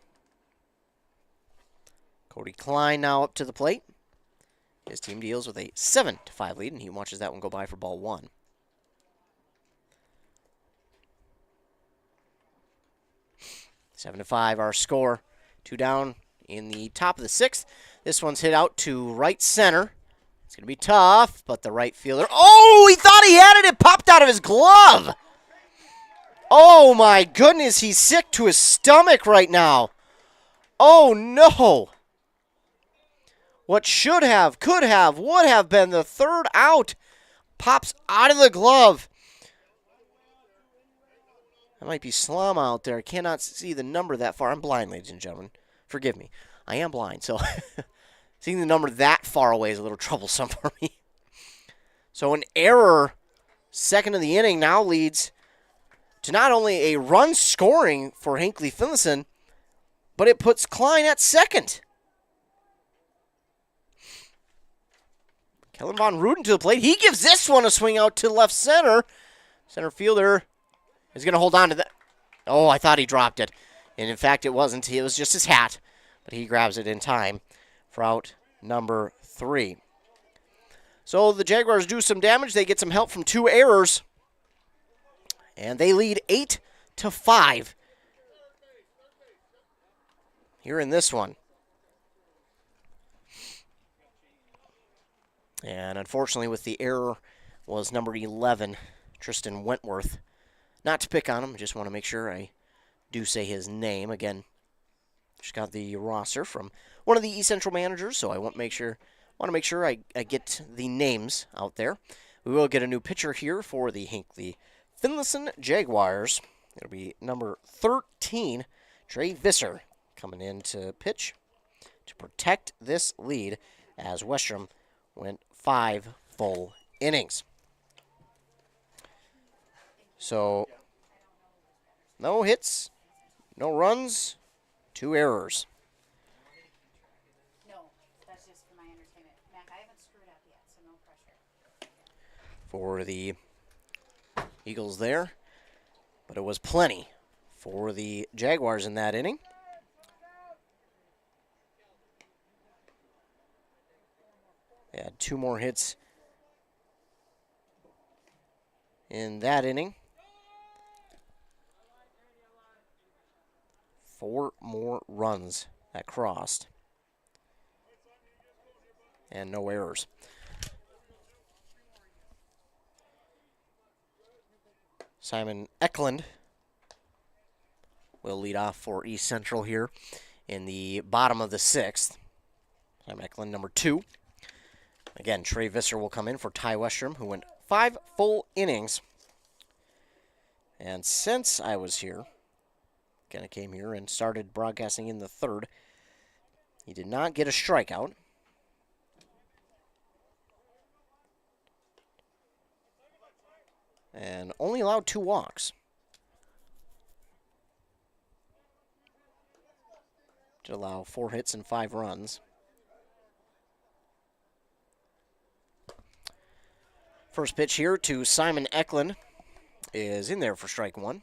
Cody Klein now up to the plate. His team deals with a 7-5 lead, and he watches that one go by for ball 1. Seven to 5, our score. 2 down in the top of the 6th. This one's hit out to right center. It's going to be tough, but the right fielder. Oh, he thought he had it. It popped out of his glove. Oh, my goodness. He's sick to his stomach right now. Oh, no. What should have, could have, would have been the third out pops out of the glove. That might be Slum out there. I cannot see the number that far. I'm blind, ladies and gentlemen. Forgive me. I am blind, so seeing the number that far away is a little troublesome for me. So an error, second of the inning, now leads to not only a run scoring for Hinckley-Finlayson, but it puts Klein at second. Kellen Von Ruden to the plate. He gives this one a swing out to left center. Center fielder is going to hold on to that. Oh, I thought he dropped it. And in fact, it wasn't. It was just his hat. But he grabs it in time for out number 3. So the Jaguars do some damage. They get some help from 2 errors. And they lead 8-5 here in this one. And unfortunately, with the error was number 11, Tristan Wentworth. Not to pick on him, just want to make sure I do say his name. Again, just got the roster from one of the East Central managers, so I want to make sure I get the names out there. We will get a new pitcher here for the Hinckley-Finlayson Jaguars. It'll be number 13, Trey Visser, coming in to pitch to protect this lead as Westrom went 5 full innings. So, no hits, no runs, 2 errors.
No, that's just for my entertainment. Mac, I haven't screwed up yet, so no pressure.
For the Eagles there, but it was plenty for the Jaguars in that inning. They had 2 more hits in that inning. 4 more runs that crossed. And no errors. Simon Eklund will lead off for East Central here in the bottom of the 6th. Simon Eklund, number 2. Again, Trey Visser will come in for Ty Westrom, who went 5 full innings. And since I was here, kind of came here and started broadcasting in the 3rd, he did not get a strikeout. And only allowed 2 walks. To allow 4 hits and 5 runs. First pitch here to Simon Eklund is in there for strike 1.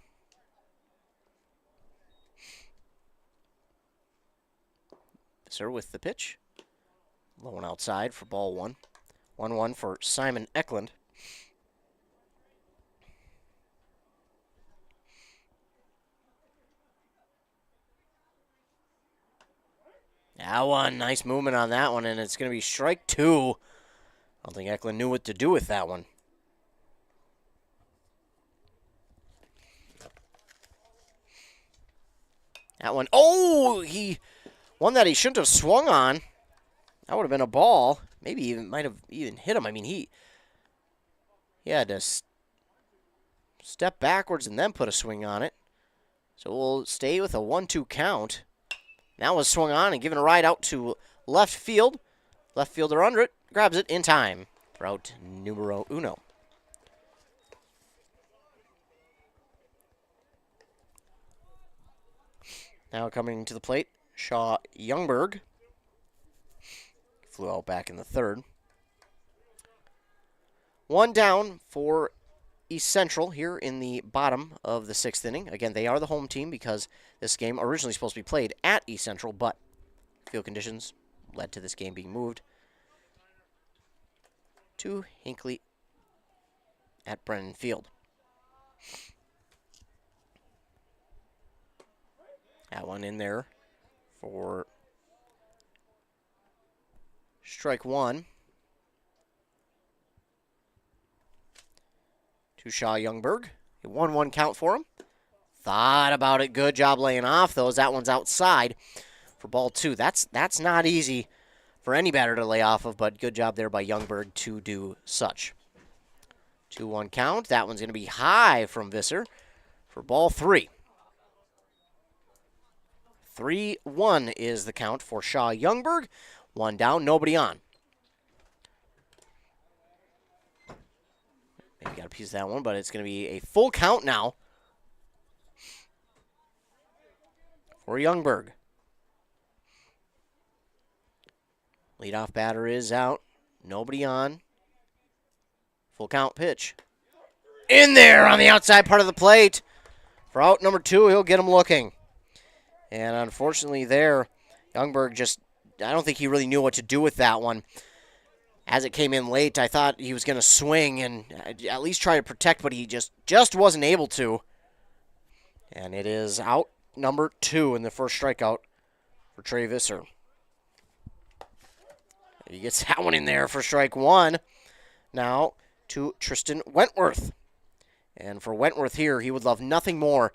Visser with the pitch. Low and outside for ball 1. 1-1 for Simon Eklund. That one, nice movement on that one, and it's going to be strike 2. I don't think Eklund knew what to do with that one. That one, oh, he one that he shouldn't have swung on. That would have been a ball. Maybe even might have even hit him. I mean, he had to step backwards and then put a swing on it. So we'll stay with a 1-2 count. That was swung on and given a ride out to left field. Left fielder under it, grabs it in time for out numero 1. Now coming to the plate, Shaw Youngberg. Flew out back in the 3rd. 1 down for East Central here in the bottom of the 6th inning. Again, they are the home team because this game originally supposed to be played at East Central, but field conditions led to this game being moved to Hinckley at Brennan Field. That one in there for strike 1. To Shaw Youngberg. A 1-1 count for him. Thought about it. Good job laying off those. That one's outside for ball 2. That's not easy for any batter to lay off of, but good job there by Youngberg to do such. 2-1 count. That one's going to be high from Visser for ball 3. 3-1 is the count for Shaw Youngberg. 1 down, nobody on. Maybe got a piece of that one, but it's going to be a full count now for Youngberg. Leadoff batter is out. Nobody on. Full count pitch. In there on the outside part of the plate. For out number 2, he'll get him looking. And unfortunately there, Youngberg I don't think he really knew what to do with that one. As it came in late, I thought he was going to swing and at least try to protect, but he just wasn't able to. And it is out number 2 in the first strikeout for Trey Visser. He gets that one in there for strike 1. Now to Tristan Wentworth. And for Wentworth here, he would love nothing more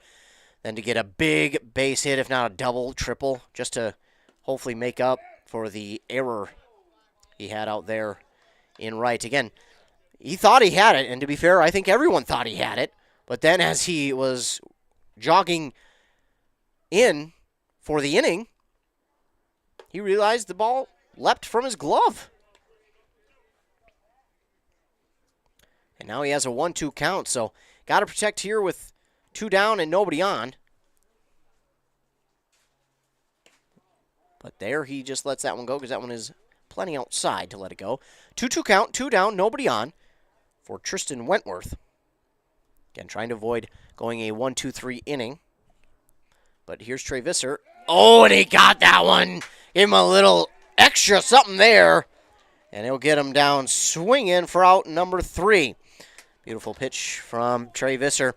than to get a big base hit, if not a double, triple, just to hopefully make up for the error he had out there in right. Again, he thought he had it, and to be fair, I think everyone thought he had it. But then as he was jogging in for the inning, he realized the ball leapt from his glove. And now he has a 1-2 count, so got to protect here with 2 down and nobody on. But there he just lets that one go because that one is plenty outside to let it go. 2-2 count, 2 down, nobody on for Tristan Wentworth. Again, trying to avoid going a 1-2-3 inning. But here's Trey Visser. Oh, and he got that one. Give him a little extra something there. And he'll get him down swinging for out number 3. Beautiful pitch from Trey Visser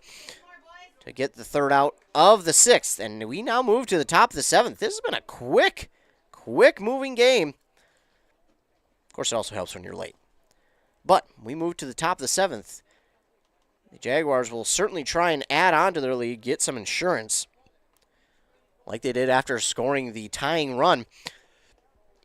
to get the 3rd out of the 6th. And we now move to the top of the 7th. This has been a quick moving game. Of course, it also helps when you're late. But we move to the top of the 7th. The Jaguars will certainly try and add on to their lead, get some insurance, like they did after scoring the tying run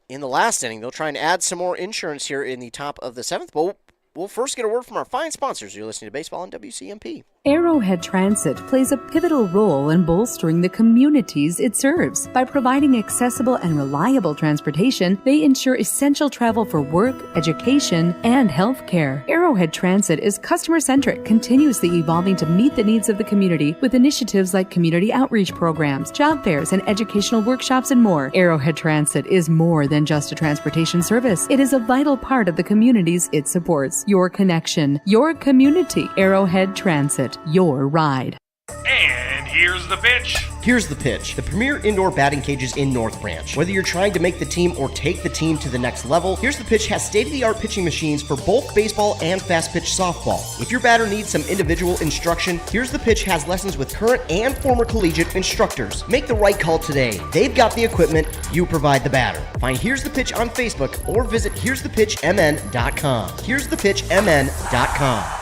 in the last inning. They'll try and add some more insurance here in the top of the 7th. But we'll first get a word from our fine sponsors. You're listening to Baseball on WCMP.
Arrowhead Transit plays a pivotal role in bolstering the communities it serves. By providing accessible and reliable transportation, they ensure essential travel for work, education, and healthcare. Arrowhead Transit is customer-centric, continuously evolving to meet the needs of the community with initiatives like community outreach programs, job fairs, and educational workshops and more. Arrowhead Transit is more than just a transportation service. It is a vital part of the communities it supports. Your connection, your community. Arrowhead Transit. Your ride.
And here's the pitch.
Here's the pitch. The premier indoor batting cages in North Branch. Whether you're trying to make the team or take the team to the next level, Here's the Pitch has state-of-the-art pitching machines for both baseball and fast-pitch softball. If your batter needs some individual instruction, Here's the Pitch has lessons with current and former collegiate instructors. Make the right call today. They've got the equipment, you provide the batter. Find Here's the Pitch on Facebook or visit here'sthepitchmn.com. here'sthepitchmn.com.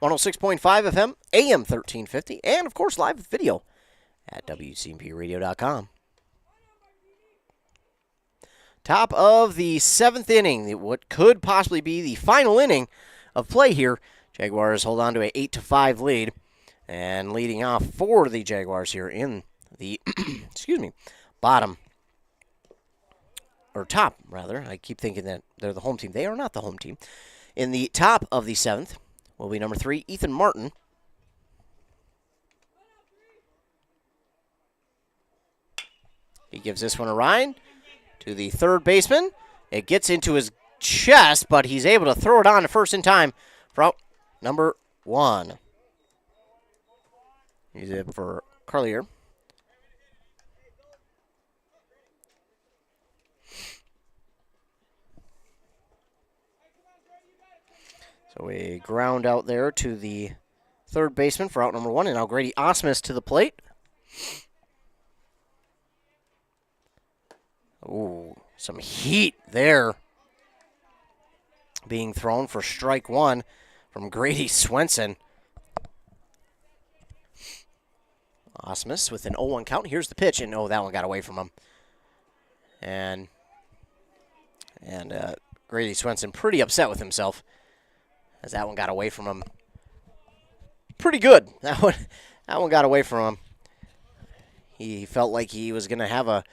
106.5 FM, AM 1350, and of course live with video at WCMPradio.com. Top of the 7th inning, what could possibly be the final inning of play here. Jaguars hold on to an 8-5 lead, and leading off for the Jaguars here in the bottom, or top rather. I keep thinking that they're the home team. They are not the home team. In the top of the 7th will be number 3, Ethan Martin. He gives this one a ride to the 3rd baseman. It gets into his chest, but he's able to throw it on to first in time for out number 1. He's in for Carlier. So a ground out there to the 3rd baseman for out number 1, and now Grady Osmus to the plate. Ooh, some heat there being thrown for strike 1 from Grady Swenson. Osmus with an 0-1 count. Here's the pitch, and that one got away from him. And Grady Swenson pretty upset with himself, as that one got away from him. Pretty good. That one got away from him. He felt like he was going to have a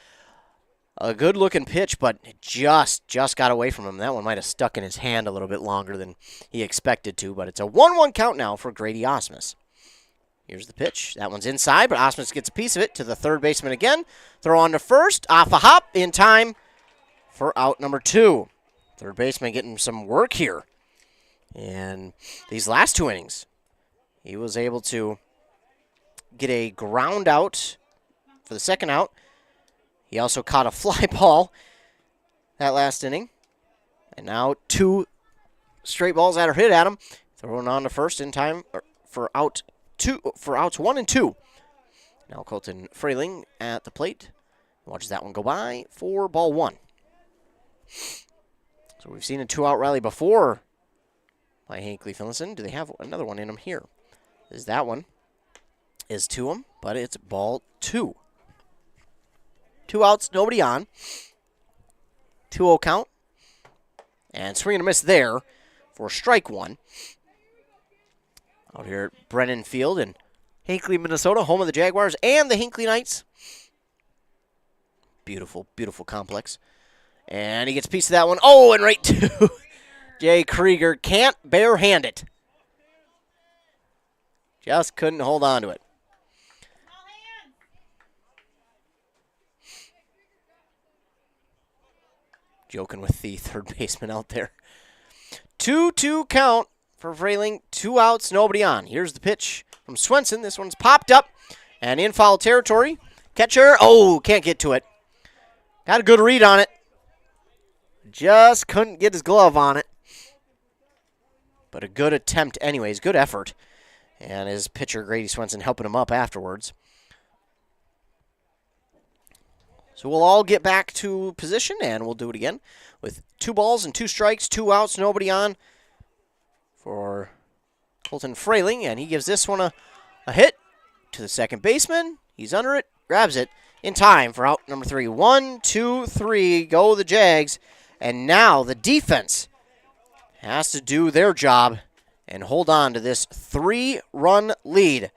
good-looking pitch, but it just got away from him. That one might have stuck in his hand a little bit longer than he expected to, but it's a 1-1 count now for Grady Osmus. Here's the pitch. That one's inside, but Osmus gets a piece of it to the third baseman again. Throw on to first. Off a hop in time for out number 2. Third baseman getting some work here. And these last 2 innings, he was able to get a ground out for the second out. He also caught a fly ball that last inning. And now 2 straight balls that are hit at him. Throwing on to first in time for outs 1 and 2. Now Colton Frayling at the plate. Watches that one go by for ball 1. So we've seen a 2-out rally before by Hinckley-Finlayson. Do they have another one in them here? Is that one is to them, but it's ball 2. 2 outs, nobody on. 2-0 count. And swing and a miss there for strike 1. Out here at Brennan Field in Hinckley, Minnesota, home of the Jaguars and the Hinckley Knights. Beautiful, beautiful complex. And he gets a piece of that one. Oh, and right to Jay Krieger. Can't barehand it. Just couldn't hold on to it. Joking with the third baseman out there. 2-2 count for Frayling. 2 outs, nobody on. Here's the pitch from Swenson. This one's popped up and in foul territory. Catcher, can't get to it. Got a good read on it. Just couldn't get his glove on it. But a good attempt anyways, good effort. And his pitcher, Grady Swenson, helping him up afterwards. So we'll all get back to position, and we'll do it again with 2 balls and 2 strikes, 2 outs, nobody on for Colton Frayling, and he gives this one a hit to the second baseman. He's under it, grabs it in time for out number 3. 1, 2, 3, go the Jags, and now the defense has to do their job and hold on to this 3-run lead.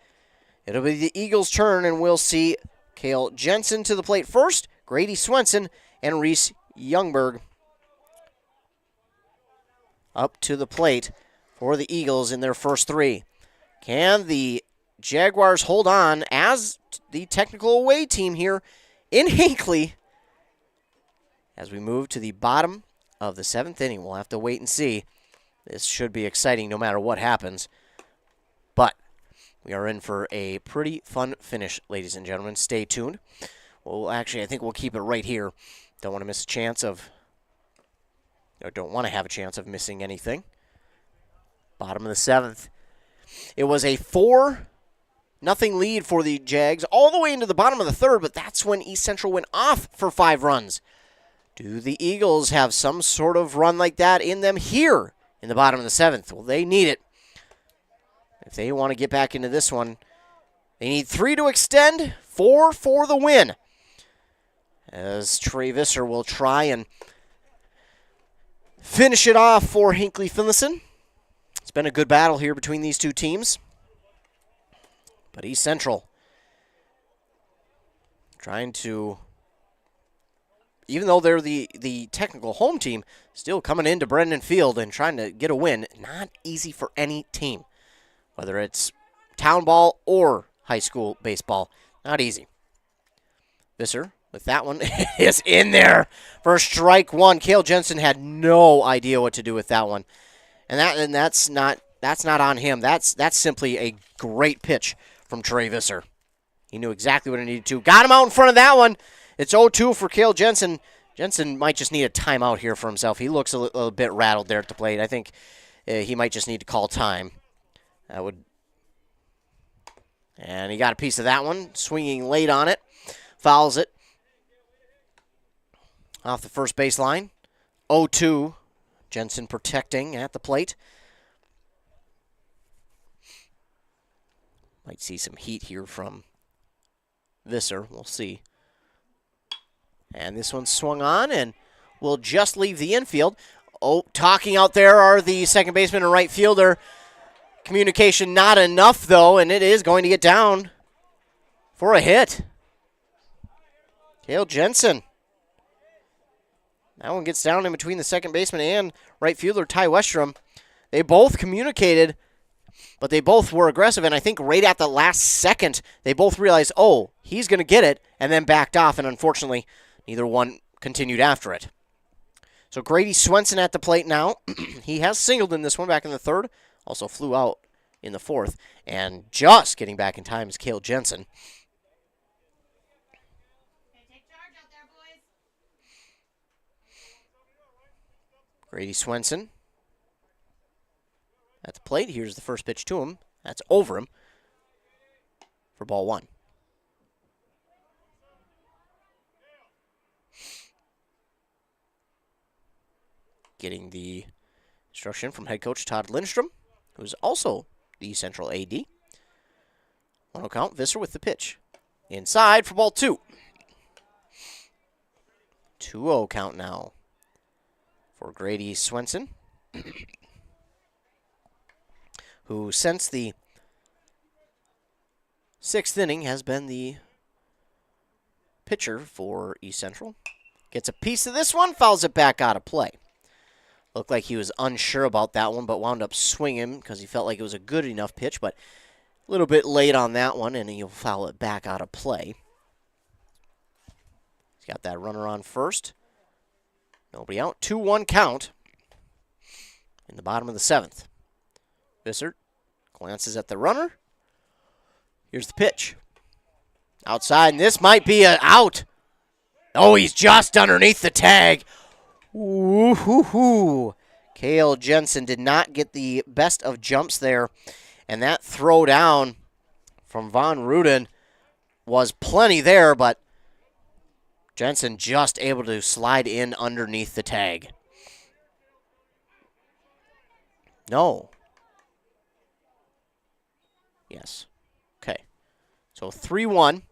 It'll be the Eagles' turn, and we'll see Cale Jensen to the plate first, Grady Swenson, and Reese Youngberg up to the plate for the Eagles in their first 3. Can the Jaguars hold on as the technical away team here in Hinckley as we move to the bottom of the 7th inning? We'll have to wait and see. This should be exciting no matter what happens. But we are in for a pretty fun finish, ladies and gentlemen. Stay tuned. Well, actually, I think we'll keep it right here. Don't want to miss a chance of, or don't want to have a chance of missing anything. Bottom of the 7th. It was a 4-0 lead for the Jags all the way into the bottom of the 3rd, but that's when East Central went off for 5 runs. Do the Eagles have some sort of run like that in them here in the bottom of the 7th? Well, they need it. If they want to get back into this one, they need 3 to extend, 4 for the win. As Trey Visser will try and finish it off for Hinckley-Finlayson. It's been a good battle here between these 2 teams. But East Central trying to, even though they're the technical home team, still coming into Brendan Field and trying to get a win. Not easy for any team, whether it's town ball or high school baseball. Not easy. Visser with that one is in there for strike 1. Cale Jensen had no idea what to do with that one. And that's not on him. That's simply a great pitch from Trey Visser. He knew exactly what he needed to. Got him out in front of that one. It's 0-2 for Cale Jensen. Jensen might just need a timeout here for himself. He looks a little bit rattled there at the plate. I think he might just need to call time. And he got a piece of that one, swinging late on it. Fouls it off the first baseline. 0-2. Jensen protecting at the plate. Might see some heat here from Visser. We'll see. And this one swung on and will just leave the infield. Talking out there are the second baseman and right fielder. Communication not enough, though, and it is going to get down for a hit. Cale Jensen. That one gets down in between the second baseman and right fielder Ty Westrom. They both communicated, but they both were aggressive, and I think right at the last second, they both realized, oh, he's going to get it, and then backed off, and unfortunately, neither one continued after it. So Grady Swenson at the plate now. He has singled in this one back in the third, also flew out in the fourth, and just getting back in time is Cale Jensen. Grady Swenson at the plate. Here's the first pitch to him. That's over him for ball one. Getting the instruction from head coach Todd Lindstrom, who's also the Central AD. 1-0 count, Visser with the pitch. Inside for ball two. 2-0 count now for Grady Swenson, who since the sixth inning has been the pitcher for East Central. Gets a piece of this one, fouls it back out of play. Looked like he was unsure about that one, but wound up swinging because he felt like it was a good enough pitch, but a little bit late on that one, and he'll foul it back out of play. He's got that runner on first. Nobody out. 2-1 count in the bottom of the seventh. Visser glances at the runner. Here's the pitch. Outside, and this might be an out. Oh, he's just underneath the tag. Ooh-hoo-hoo. Cale Jensen did not get the best of jumps there, and that throw down from Von Ruden was plenty there, but Jensen just able to slide in underneath the tag. No. Yes. Okay. So 3-1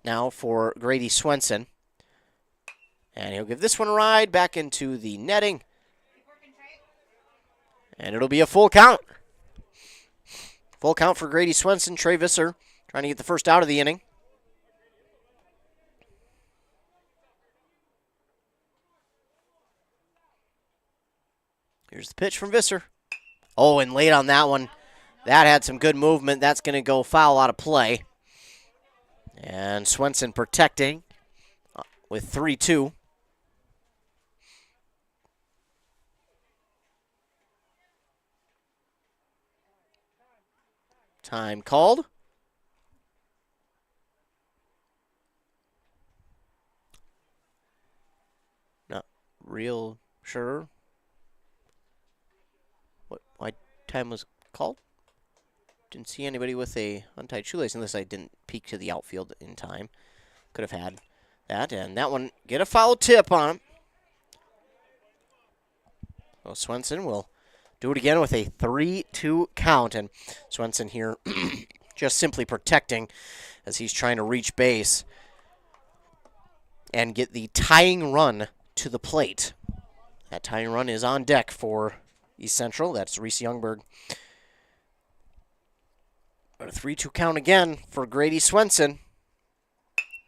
now for Grady Swenson. And he'll give this one a ride back into the netting. And it'll be a full count. Full count for Grady Swenson. Trey Visser trying to get the first out of the inning. Here's the pitch from Visser. Oh, and late on that one. That had some good movement. That's going to go foul out of play. And Swenson protecting with 3-2. Time called. Not real sure why time was called. Didn't see anybody with a untied shoelace unless I didn't peek to the outfield in time. Could have had that, and that one get a foul tip on him. So Swenson will do it again with a 3-2 count, and Swenson here just simply protecting as he's trying to reach base and get the tying run to the plate. That tying run is on deck for East Central. That's Reese Youngberg. But a 3-2 count again for Grady Swenson.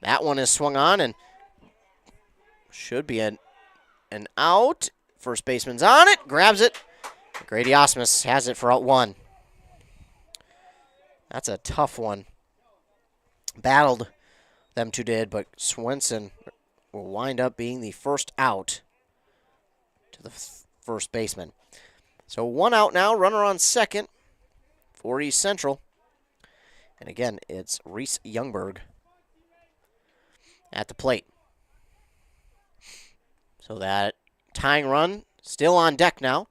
That one is swung on and should be an out. First baseman's on it, grabs it. Grady Osmus has it for out one. That's a tough one. Battled, them two did, but Swenson will wind up being the first out to the first baseman. So one out now, runner on second for East Central. And again, it's Reese Youngberg at the plate. So that tying run still on deck now.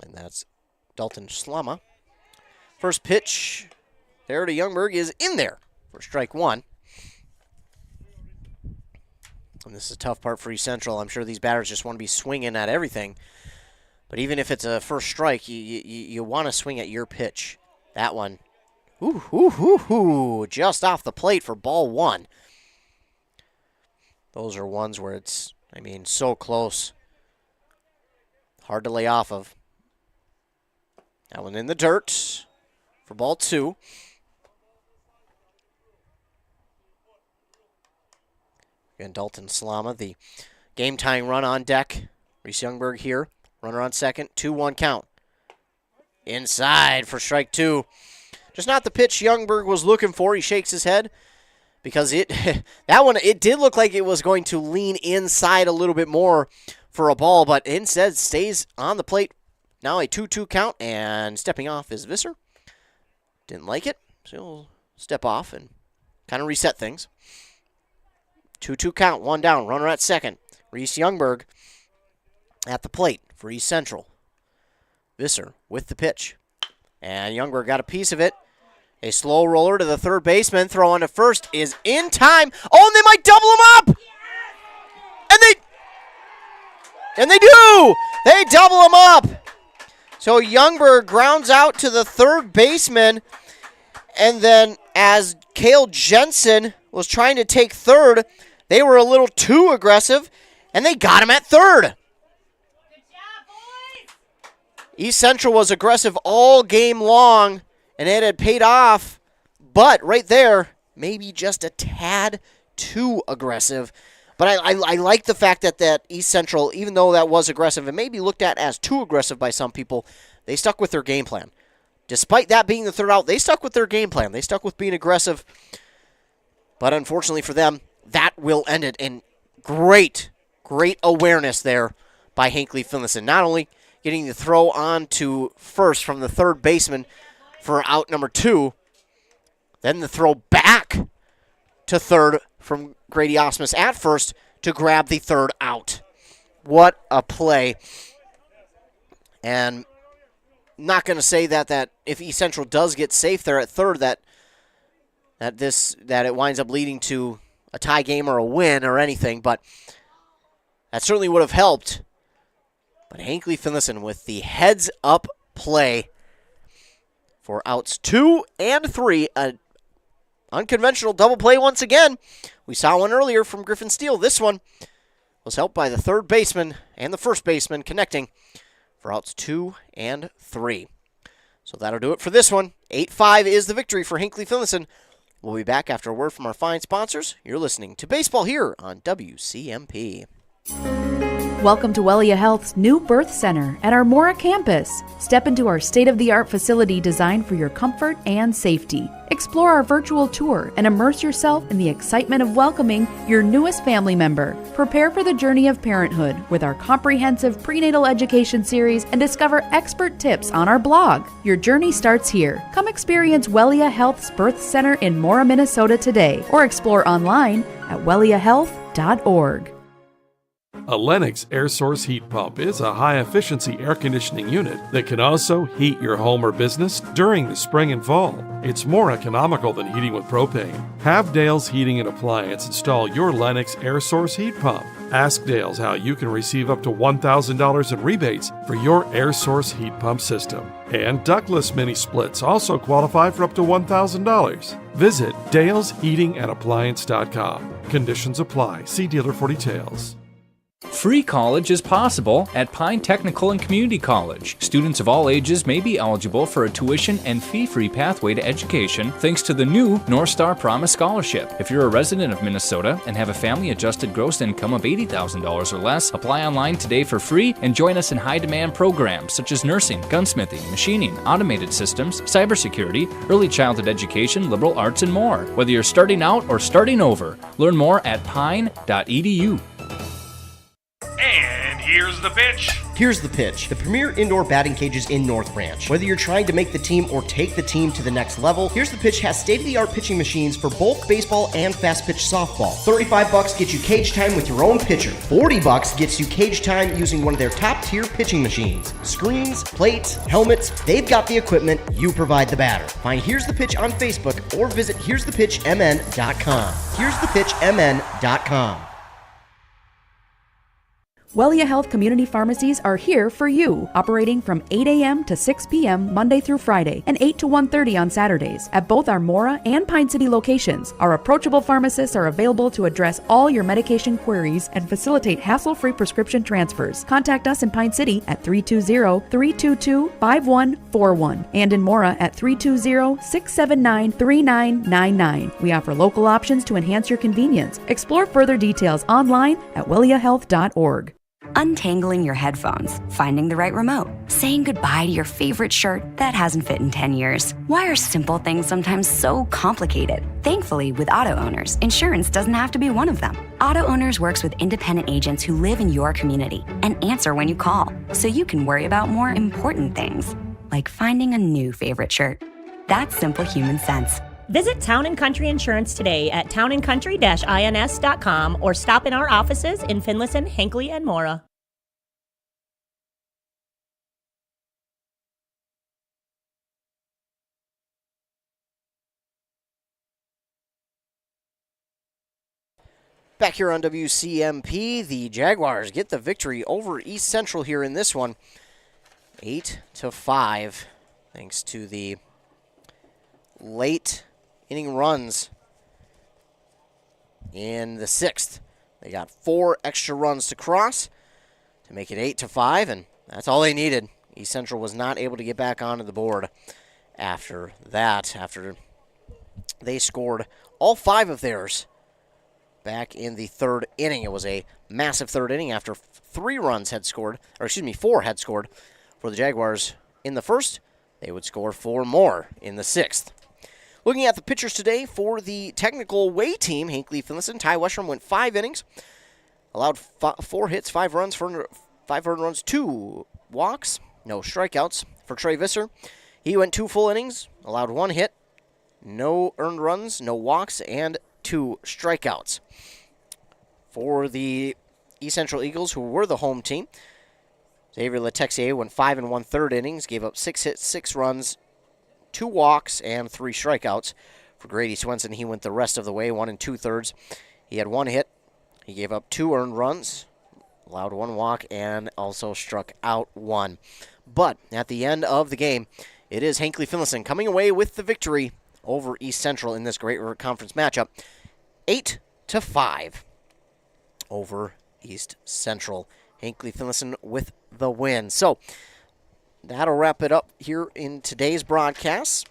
And that's Dalton Slama. First pitch there to Youngberg is in there for strike one. And this is a tough part for East Central. I'm sure these batters just want to be swinging at everything. But even if it's a first strike, you want to swing at your pitch. That one, just off the plate for ball one. Those are ones where it's, so close. Hard to lay off of. That one in the dirt for ball two. Again, Dalton Slama, the game-tying run on deck. Reese Youngberg here, runner on second, 2-1 count. inside for strike two. Just not the pitch Youngberg was looking for. He shakes his head because it did look like it was going to lean inside a little bit more for a ball, but instead stays on the plate. Now a 2-2 count, and stepping off is Visser. Didn't like it, so he'll step off and kind of reset things. 2-2 count, one down, runner at second. Reese Youngberg at the plate for East Central. Visser with the pitch. And Youngberg got a piece of it. A slow roller to the third baseman. Throw on to first is in time. Oh, and they might double him up! And they do! They double him up! So Youngberg grounds out to the third baseman. And then as Cale Jensen was trying to take third, they were a little too aggressive, and they got him at third. East Central was aggressive all game long, and it had paid off. But right there, maybe just a tad too aggressive. But I like the fact that East Central, even though that was aggressive and maybe looked at as too aggressive by some people, they stuck with their game plan. Despite that being the third out, they stuck with their game plan. They stuck with being aggressive. But unfortunately for them, that will end it. And great awareness there by Hinckley-Finlayson. Not only getting the throw on to first from the third baseman for out number 2, then the throw back to third from Grady Osmus at first to grab the third out. What a play. And not going to say that if East Central does get safe there at third, that it winds up leading to a tie game or a win or anything, but that certainly would have helped. But Hinckley-Finlayson with the heads-up play for outs 2 and 3. An unconventional double play once again. We saw one earlier from Griffin Steele. This one was helped by the third baseman and the first baseman connecting for outs 2 and 3. So that'll do it for this one. 8-5 is the victory for Hinckley-Finlayson. We'll be back after a word from our fine sponsors. You're listening to Baseball here on WCMP.
Welcome to Wellia Health's new birth center at our Mora campus. Step into our state-of-the-art facility designed for your comfort and safety. Explore our virtual tour and immerse yourself in the excitement of welcoming your newest family member. Prepare for the journey of parenthood with our comprehensive prenatal education series and discover expert tips on our blog. Your journey starts here. Come experience Wellia Health's birth center in Mora, Minnesota today, or explore online at welliahealth.org.
A Lennox air source heat pump is a high-efficiency air conditioning unit that can also heat your home or business during the spring and fall. It's more economical than heating with propane. Have Dale's Heating and Appliance install your Lennox air source heat pump. Ask Dale's how you can receive up to $1,000 in rebates for your air source heat pump system. And ductless mini splits also qualify for up to $1,000. Visit dalesheatingandappliance.com. Conditions apply. See dealer for details.
Free college is possible at Pine Technical and Community College. Students of all ages may be eligible for a tuition and fee-free pathway to education thanks to the new North Star Promise Scholarship. If you're a resident of Minnesota and have a family-adjusted gross income of $80,000 or less, apply online today for free and join us in high-demand programs such as nursing, gunsmithing, machining, automated systems, cybersecurity, early childhood education, liberal arts, and more. Whether you're starting out or starting over, learn more at pine.edu.
And here's the pitch.
Here's the pitch. The premier indoor batting cages in North Branch. Whether you're trying to make the team or take the team to the next level, Here's the Pitch has state-of-the-art pitching machines for both baseball and fast-pitch softball. $35 gets you cage time with your own pitcher. $40 gets you cage time using one of their top-tier pitching machines. Screens, plates, helmets, they've got the equipment, you provide the batter. Find Here's the Pitch on Facebook or visit here'sthepitchmn.com. here'sthepitchmn.com.
Wellia Health Community Pharmacies are here for you, operating from 8 a.m. to 6 p.m. Monday through Friday and 8 to 1:30 on Saturdays at both our Mora and Pine City locations. Our approachable pharmacists are available to address all your medication queries and facilitate hassle-free prescription transfers. Contact us in Pine City at 320-322-5141 and in Mora at 320-679-3999. We offer local options to enhance your convenience. Explore further details online at welliahealth.org.
untangling your headphones, finding the right remote, saying goodbye to your favorite shirt that hasn't fit in 10 years. Why are simple things sometimes so complicated? Thankfully, with auto owners, insurance doesn't have to be one of them. Auto Owners works with independent agents who live in your community and answer when you call, so you can worry about more important things, like finding a new favorite shirt. That's simple human sense.
Visit Town & Country Insurance today at townandcountry-ins.com or stop in our offices in Finlayson, Hinckley, and Mora.
Back here on WCMP, the Jaguars get the victory over East Central here in this one. 8-5, thanks to the late inning runs in the 6th. They got 4 extra runs to cross to make it 8-5, and that's all they needed. East Central was not able to get back onto the board after that, after they scored all 5 of theirs back in the 3rd inning. It was a massive 3rd inning after 4 had scored for the Jaguars in the 1st. They would score 4 more in the 6th. Looking at the pitchers today for the technical way team, Hinckley-Finlayson, Ty Westrom went 5 innings, allowed 4 hits, 5 runs, 5 earned runs, 2 walks, no strikeouts. For Trey Visser, he went 2 full innings, allowed 1 hit, no earned runs, no walks, and 2 strikeouts. For the East Central Eagles, who were the home team, Xavier Letexier went 5 1/3 innings, gave up 6 hits, 6 runs, 2 walks, and 3 strikeouts. For Grady Swenson, he went the rest of the way, 1 2/3. He had 1 hit. He gave up 2 earned runs, allowed 1 walk, and also struck out 1. But at the end of the game, it is Hinckley-Finlayson coming away with the victory over East Central in this Great River Conference matchup. 8-5 over East Central. Hinckley-Finlayson with the win. So that'll wrap it up here in today's broadcast.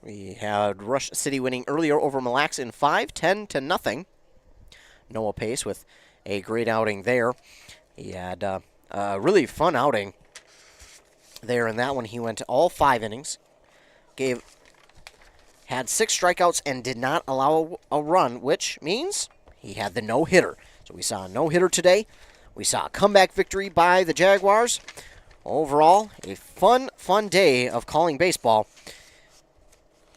We had Rush City winning earlier over Mille Lacs in 5, 10-0. Noah Pace with a great outing there. He had a really fun outing there in that one. He went all 5 innings, had 6 strikeouts, and did not allow a run, which means he had the no-hitter. So we saw a no-hitter today. We saw a comeback victory by the Jaguars. Overall, a fun day of calling baseball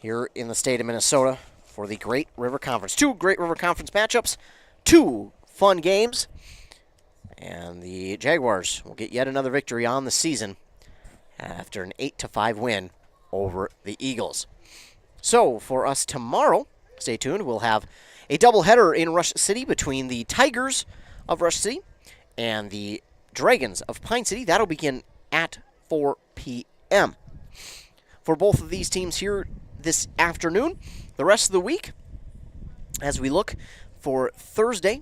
here in the state of Minnesota for the Great River Conference. 2 Great River Conference matchups, 2 fun games, and the Jaguars will get yet another victory on the season after an 8-5 win over the Eagles. So for us tomorrow, stay tuned, we'll have a doubleheader in Rush City between the Tigers of Rush City and the Dragons of Pine City. That'll begin at 4 p.m. For both of these teams here this afternoon. The rest of the week, as we look for Thursday,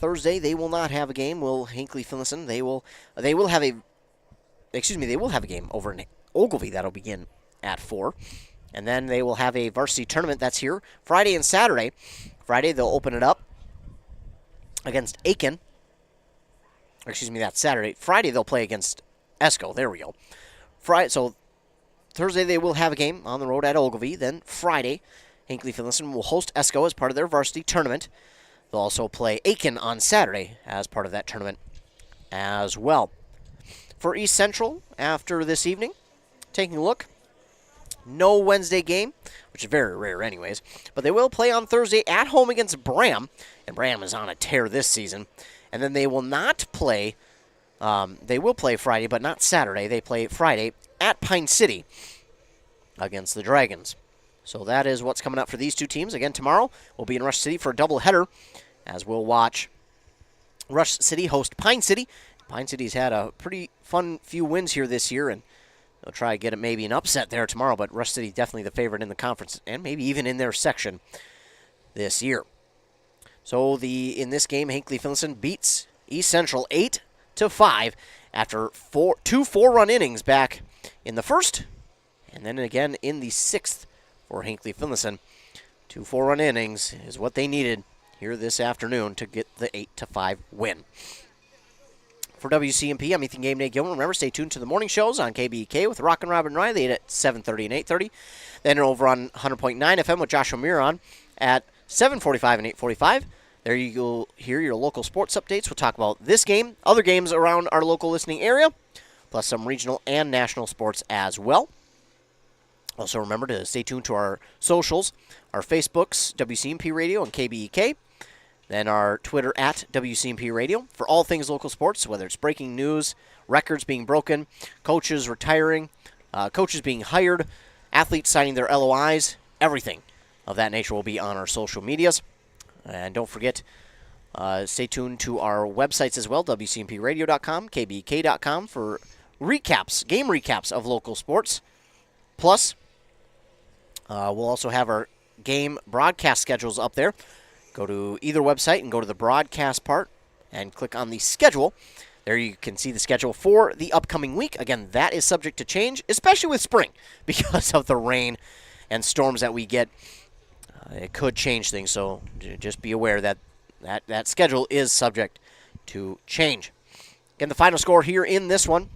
they will not have a game. Will Hinckley-Finlayson, they will have a game over in Ogilvie. That'll begin at 4. And then they will have a varsity tournament that's here Friday and Saturday. Friday, they'll open it up against Aiken. That's Saturday. Friday, they'll play against Esco. There we go. So Thursday, they will have a game on the road at Ogilvie. Then Friday, Hinckley-Finlayson will host Esco as part of their varsity tournament. They'll also play Aiken on Saturday as part of that tournament as well. For East Central, after this evening, taking a look, no Wednesday game, which is very rare anyways, but they will play on Thursday at home against Bram, and Bram is on a tear this season. And then they will not play, they will play Friday, but not Saturday. They play Friday at Pine City against the Dragons. So that is what's coming up for these 2 teams. Again, tomorrow we'll be in Rush City for a doubleheader, as we'll watch Rush City host Pine City. Pine City's had a pretty fun few wins here this year, and they'll try to get it maybe an upset there tomorrow, but Rush City definitely the favorite in the conference, and maybe even in their section this year. So in this game, Hinckley-Finlayson beats East Central 8-5 after 2 4-run innings back in the 1st, and then again in the 6th for Hinckley-Finlayson. 2 4-run innings is what they needed here this afternoon to get the 8-5 win. For WCMP, I'm Ethan Game Day Gilman. Remember, stay tuned to the morning shows on KBK with Rock and Robin Riley at 7:30 and 8:30. Then over on 100.9 FM with Joshua Miron at 7:45 and 8:45. There you'll hear your local sports updates. We'll talk about this game, other games around our local listening area, plus some regional and national sports as well. Also remember to stay tuned to our socials, our Facebooks, WCMP Radio and KBEK. Then our Twitter at WCMP Radio for all things local sports, whether it's breaking news, records being broken, coaches retiring, coaches being hired, athletes signing their LOIs, everything of that nature will be on our social medias. And don't forget, stay tuned to our websites as well, WCMPradio.com, KBK.com for recaps, game recaps of local sports. Plus, we'll also have our game broadcast schedules up there. Go to either website and go to the broadcast part and click on the schedule. There you can see the schedule for the upcoming week. Again, that is subject to change, especially with spring, because of the rain and storms that we get. It could change things, so just be aware that that schedule is subject to change. Again, the final score here in this one,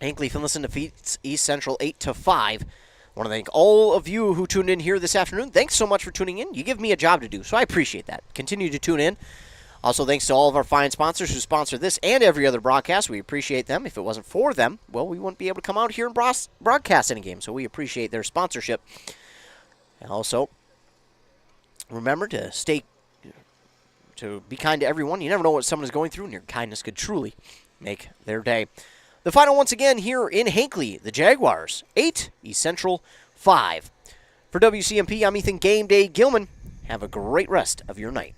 Hinckley-Finlayson defeats East Central 8-5. I want to thank all of you who tuned in here this afternoon. Thanks so much for tuning in. You give me a job to do, so I appreciate that. Continue to tune in. Also, thanks to all of our fine sponsors who sponsor this and every other broadcast. We appreciate them. If it wasn't for them, well, we wouldn't be able to come out here and broadcast any game, so we appreciate their sponsorship. And also, remember to be kind to everyone. You never know what someone is going through, and your kindness could truly make their day. The final once again here in Hinckley, the Jaguars 8, East Central 5. For WCMP, I'm Ethan Game Day Gilman. Have a great rest of your night.